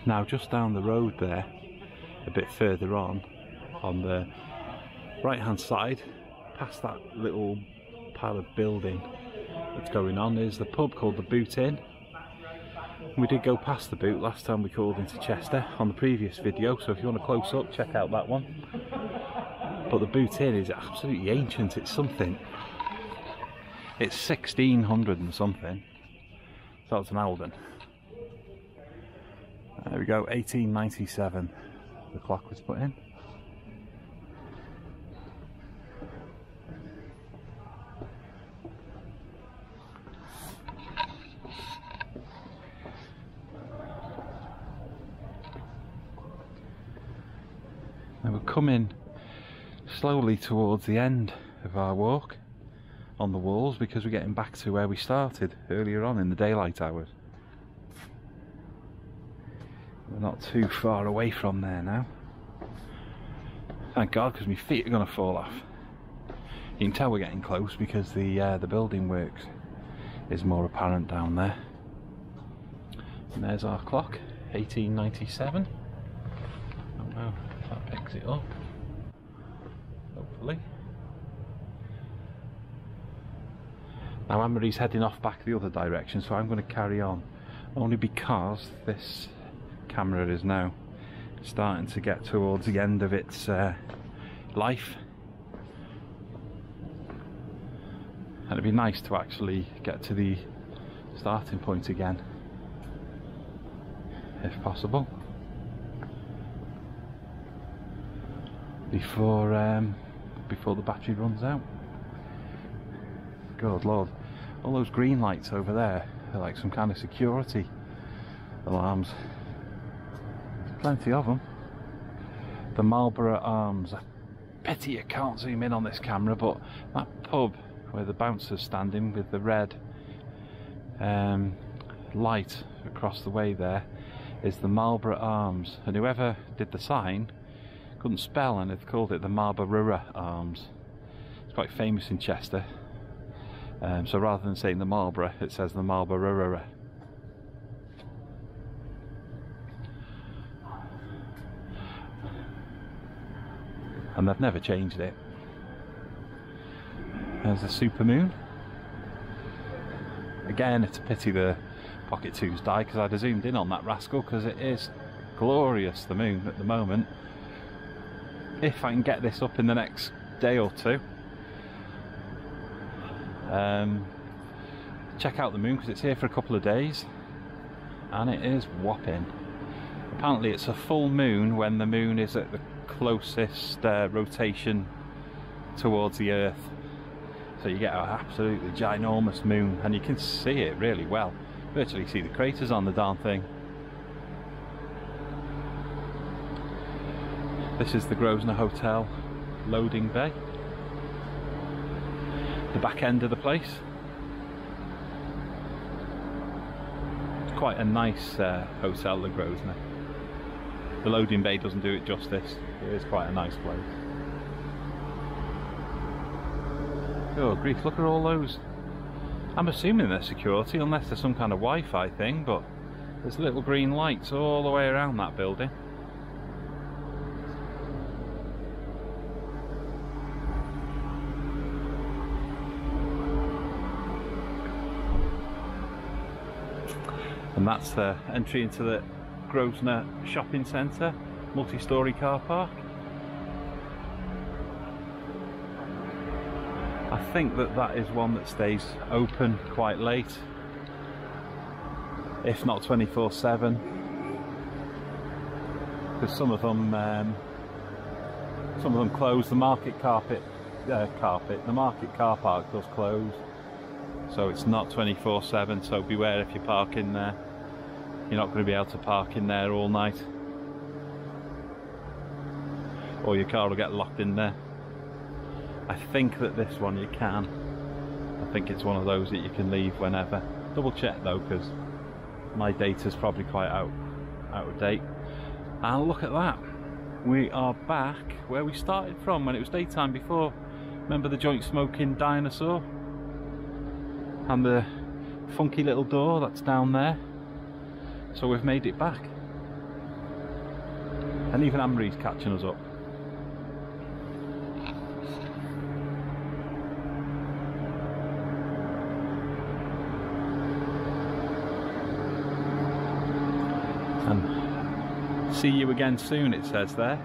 Now just down the road there, a bit further on the right hand side, past that little pile of building that's going on, is the pub called the Boot Inn. We did go past the Boot last time we called into Chester on the previous video, so if you want a close up, check out that one. But the Boot Inn is absolutely ancient. It's something, it's 1600 and something, so it's an Alden. There we go, 1897 the clock was put in. Now we're coming slowly towards the end of our walk on the walls because we're getting back to where we started earlier on in the daylight hours. We're not too far away from there now. Thank God, because my feet are going to fall off. You can tell we're getting close because the building works is more apparent down there. And there's our clock, 1897. I don't know if that picks it up. Hopefully. Now Anne-Marie's heading off back the other direction, so I'm going to carry on. Only because this camera is now starting to get towards the end of its life, and it'd be nice to actually get to the starting point again if possible before the battery runs out. Good Lord, all those green lights over there are like some kind of security alarms. Plenty of them. the Marlborough Arms. Pity you can't zoom in on this camera, but that pub where the bouncer's standing with the red light across the way there is the Marlborough Arms, and whoever did the sign couldn't spell and they've called it the Marlborough Arms. It's quite famous in Chester, so rather than saying the Marlborough, it says the Marlborough. And they've never changed it. There's the supermoon. Again, it's a pity the Pocket 2's died, because I'd have zoomed in on that rascal, because it is glorious, the moon at the moment. If I can get this up in the next day or two, check out the moon, because it's here for a couple of days and it is whopping. Apparently it's a full moon when the moon is at the closest rotation towards the earth, so you get an absolutely ginormous moon and you can see it really well. Virtually see the craters on the darn thing. This is the Grosvenor Hotel loading bay, the back end of the place. It's quite a nice hotel, the Grosvenor. The loading bay doesn't do it justice. It is quite a nice place. Oh grief, look at all those. I'm assuming they're security, unless there's some kind of Wi-Fi thing, but there's little green lights all the way around that building. And that's the entry into the Grosvenor Shopping Centre, multi-storey car park. I think that is one that stays open quite late, if not 24/7, because some of them close. The market the market car park does close, so it's not 24/7. So beware if you park in there. You're not going to be able to park in there all night, or your car will get locked in there. I think that this one you can. I think it's one of those that you can leave whenever. Double check though, because my data's probably quite out of date. And look at that, we are back where we started from when it was daytime before. Remember the joint smoking dinosaur and the funky little door that's down there? So we've made it back, and even Anne-Marie's catching us up. And see you again soon, it says there.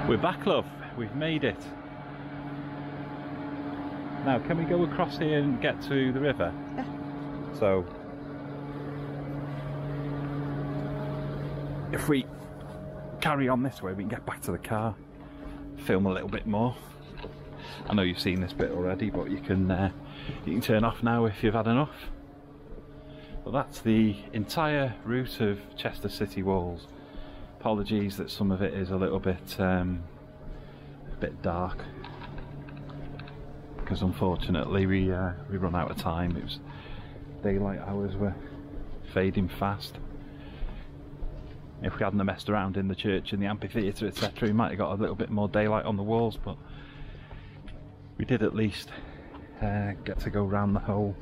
We're back, love. We've made it. Now, can we go across here and get to the river? Yeah. So, if we carry on this way, we can get back to the car, film a little bit more. I know you've seen this bit already, but you can turn off now if you've had enough. But that's the entire route of Chester City Walls. Apologies that some of it is a little bit dark, because unfortunately we run out of time. It was daylight hours were fading fast. If we hadn't messed around in the church and the amphitheatre, etc., we might have got a little bit more daylight on the walls, but we did at least get to go round the whole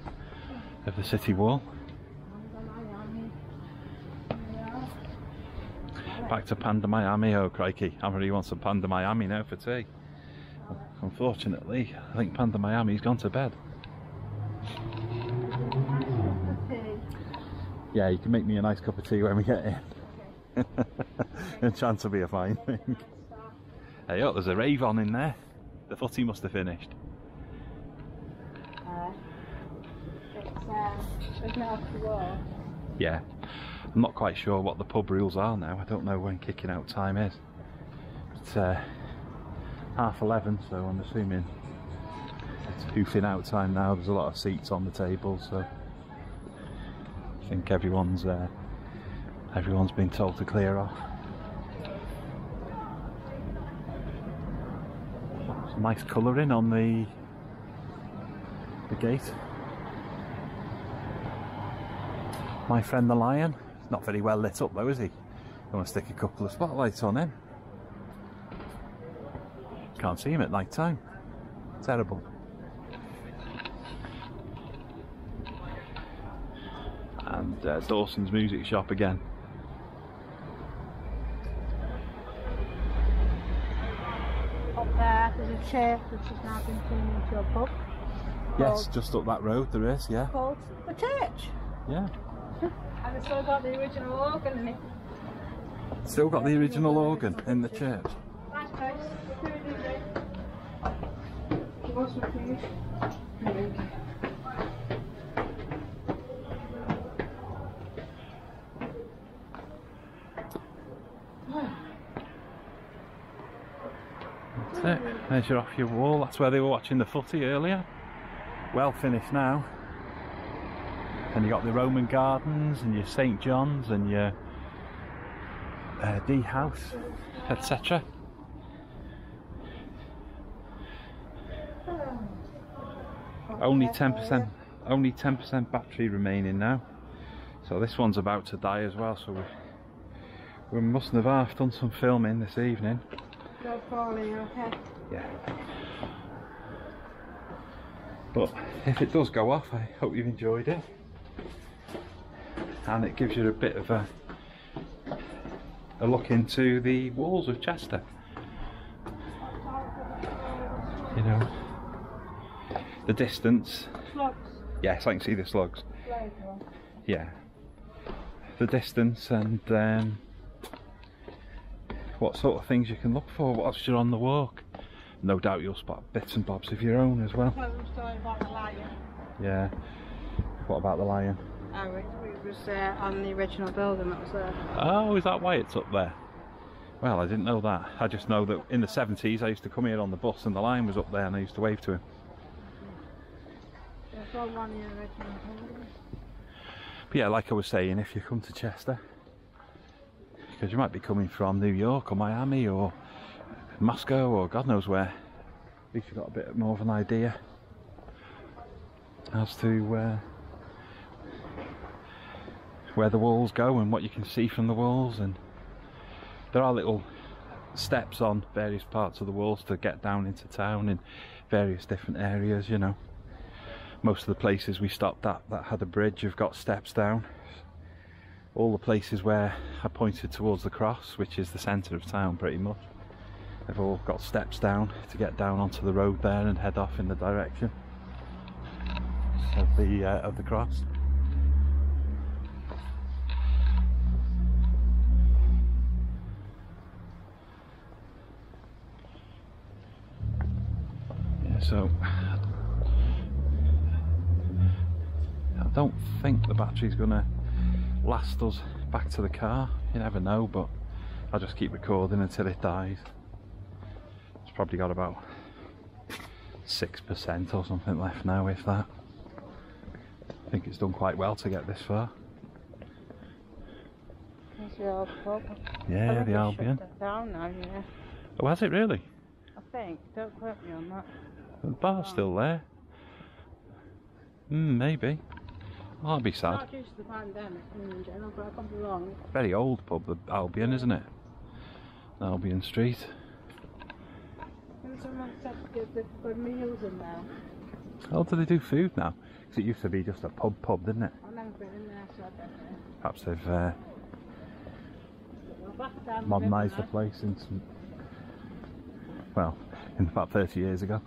of the city wall. Back to Panda Miami. Oh crikey, Anne-Marie wants some Panda Miami now for tea. Unfortunately, I think Panda Miami's gone to bed. Yeah, you can make me a nice cup of tea when we get in. A chance will be a fine thing. Hey, oh, there's a rave on in there. The footy must have finished. It's not off the wall. Yeah. I'm not quite sure what the pub rules are now. I don't know when kicking out time is. It's 11:30, so I'm assuming It's hoofing out time now. There's a lot of seats on the table, so I think everyone's been told to clear off. Some nice colouring on the gate. My friend the lion. He's not very well lit up though, is he? I want to stick a couple of spotlights on him. Can't see him at night time. Terrible. And Dawson's Music Shop again. Up there, there's a church which has now been turned into a pub. Yes, just up that road there is, yeah. Called the church. Yeah. And it's still got the original organ in it. Still got the original organ in the church. Nice place. What's the food? That's it. There's your off your wall. That's where they were watching the footy earlier. Well finished now. And you got the Roman Gardens and your St John's and your D House, etc. Only 10% battery remaining now. So this one's about to die as well. So we mustn't have half done some filming this evening. Go falling, okay. Yeah. But if it does go off, I hope you've enjoyed it. And it gives you a bit of a look into the walls of Chester. You know, the distance. Slugs. Yes, I can see the slugs. Yeah. The distance and what sort of things you can look for whilst you're on the walk. No doubt you'll spot bits and bobs of your own as well. Story about the lion. Yeah. What about the lion? Oh, it was on the original building that was there. Oh, is that why it's up there? Well, I didn't know that. I just know that in the 70s I used to come here on the bus and the lion was up there and I used to wave to him. There's one on the original building. But yeah, like I was saying, if you come to Chester, because you might be coming from New York or Miami or Moscow or God knows where, at least you've got a bit more of an idea as to where the walls go and what you can see from the walls. And there are little steps on various parts of the walls to get down into town in various different areas, you know. Most of the places we stopped at that had a bridge have got steps down. All the places where I pointed towards the cross, which is the centre of town pretty much, they've all got steps down to get down onto the road there and head off in the direction of the cross. Yeah, so I don't think the battery's gonna last us back to the car. You never know, but I'll just keep recording until it dies. It's probably got about 6% or something left now, if that. I think it's done quite well to get this far. There's the old pub. Yeah, the Albion. Shut that down now, yeah. Oh, has it really? I think. Don't quote me on that. The bar's still there. Maybe. Oh, I'll be sad. Not due to the pandemic in general, but I could be wrong. Very old pub, the Albion, isn't it? Albion Street. And someone said they've got meals in there. Oh, do they do food now? Because it used to be just a pub, didn't it? I've never been in there, so I don't know. Perhaps they've Well, back down modernised the river place in some, well, in about 30 years ago.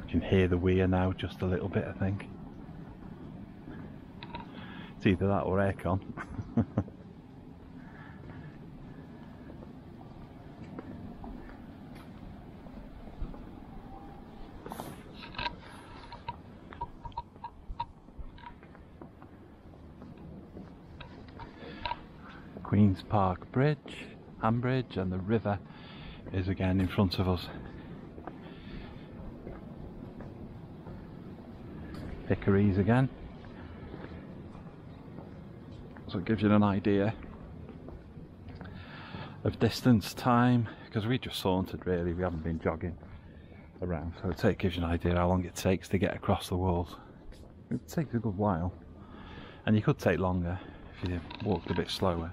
You can hear the weir now just a little bit, I think. It's either that or aircon. Queen's Park Bridge, Ambridge, and the river is again in front of us. Hickories again. So it gives you an idea of distance, time, because we just sauntered really, we haven't been jogging around, so it gives you an idea how long it takes to get across the walls. It takes a good while, and you could take longer if you walked a bit slower.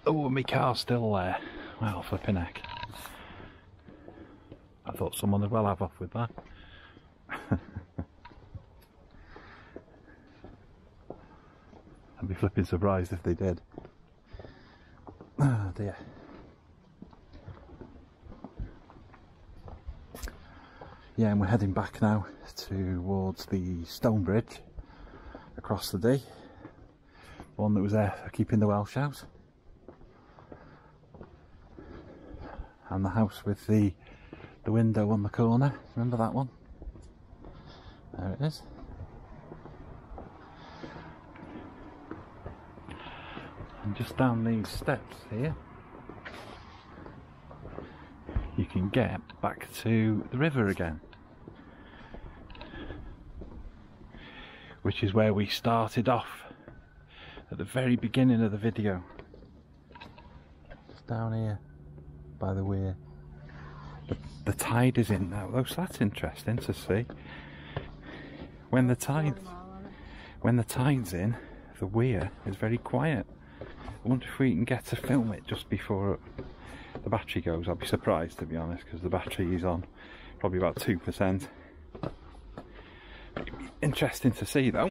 Oh, my car's still there. Well, flipping heck. I thought someone would well have off with that. I'd be flipping surprised if they did. Oh dear. Yeah, and we're heading back now towards the stone bridge across the Dee. One that was there for keeping the Welsh out. And the house with the window on the corner, remember that one? There it is. And just down these steps here, you can get back to the river again, which is where we started off at the very beginning of the video. Just down here by the weir. The tide is in now though, so that's interesting to see. When the tide's in, the weir is very quiet. I wonder if we can get to film it just before the battery goes. I'll be surprised, to be honest, because the battery is on probably about 2%. It'd be interesting to see though.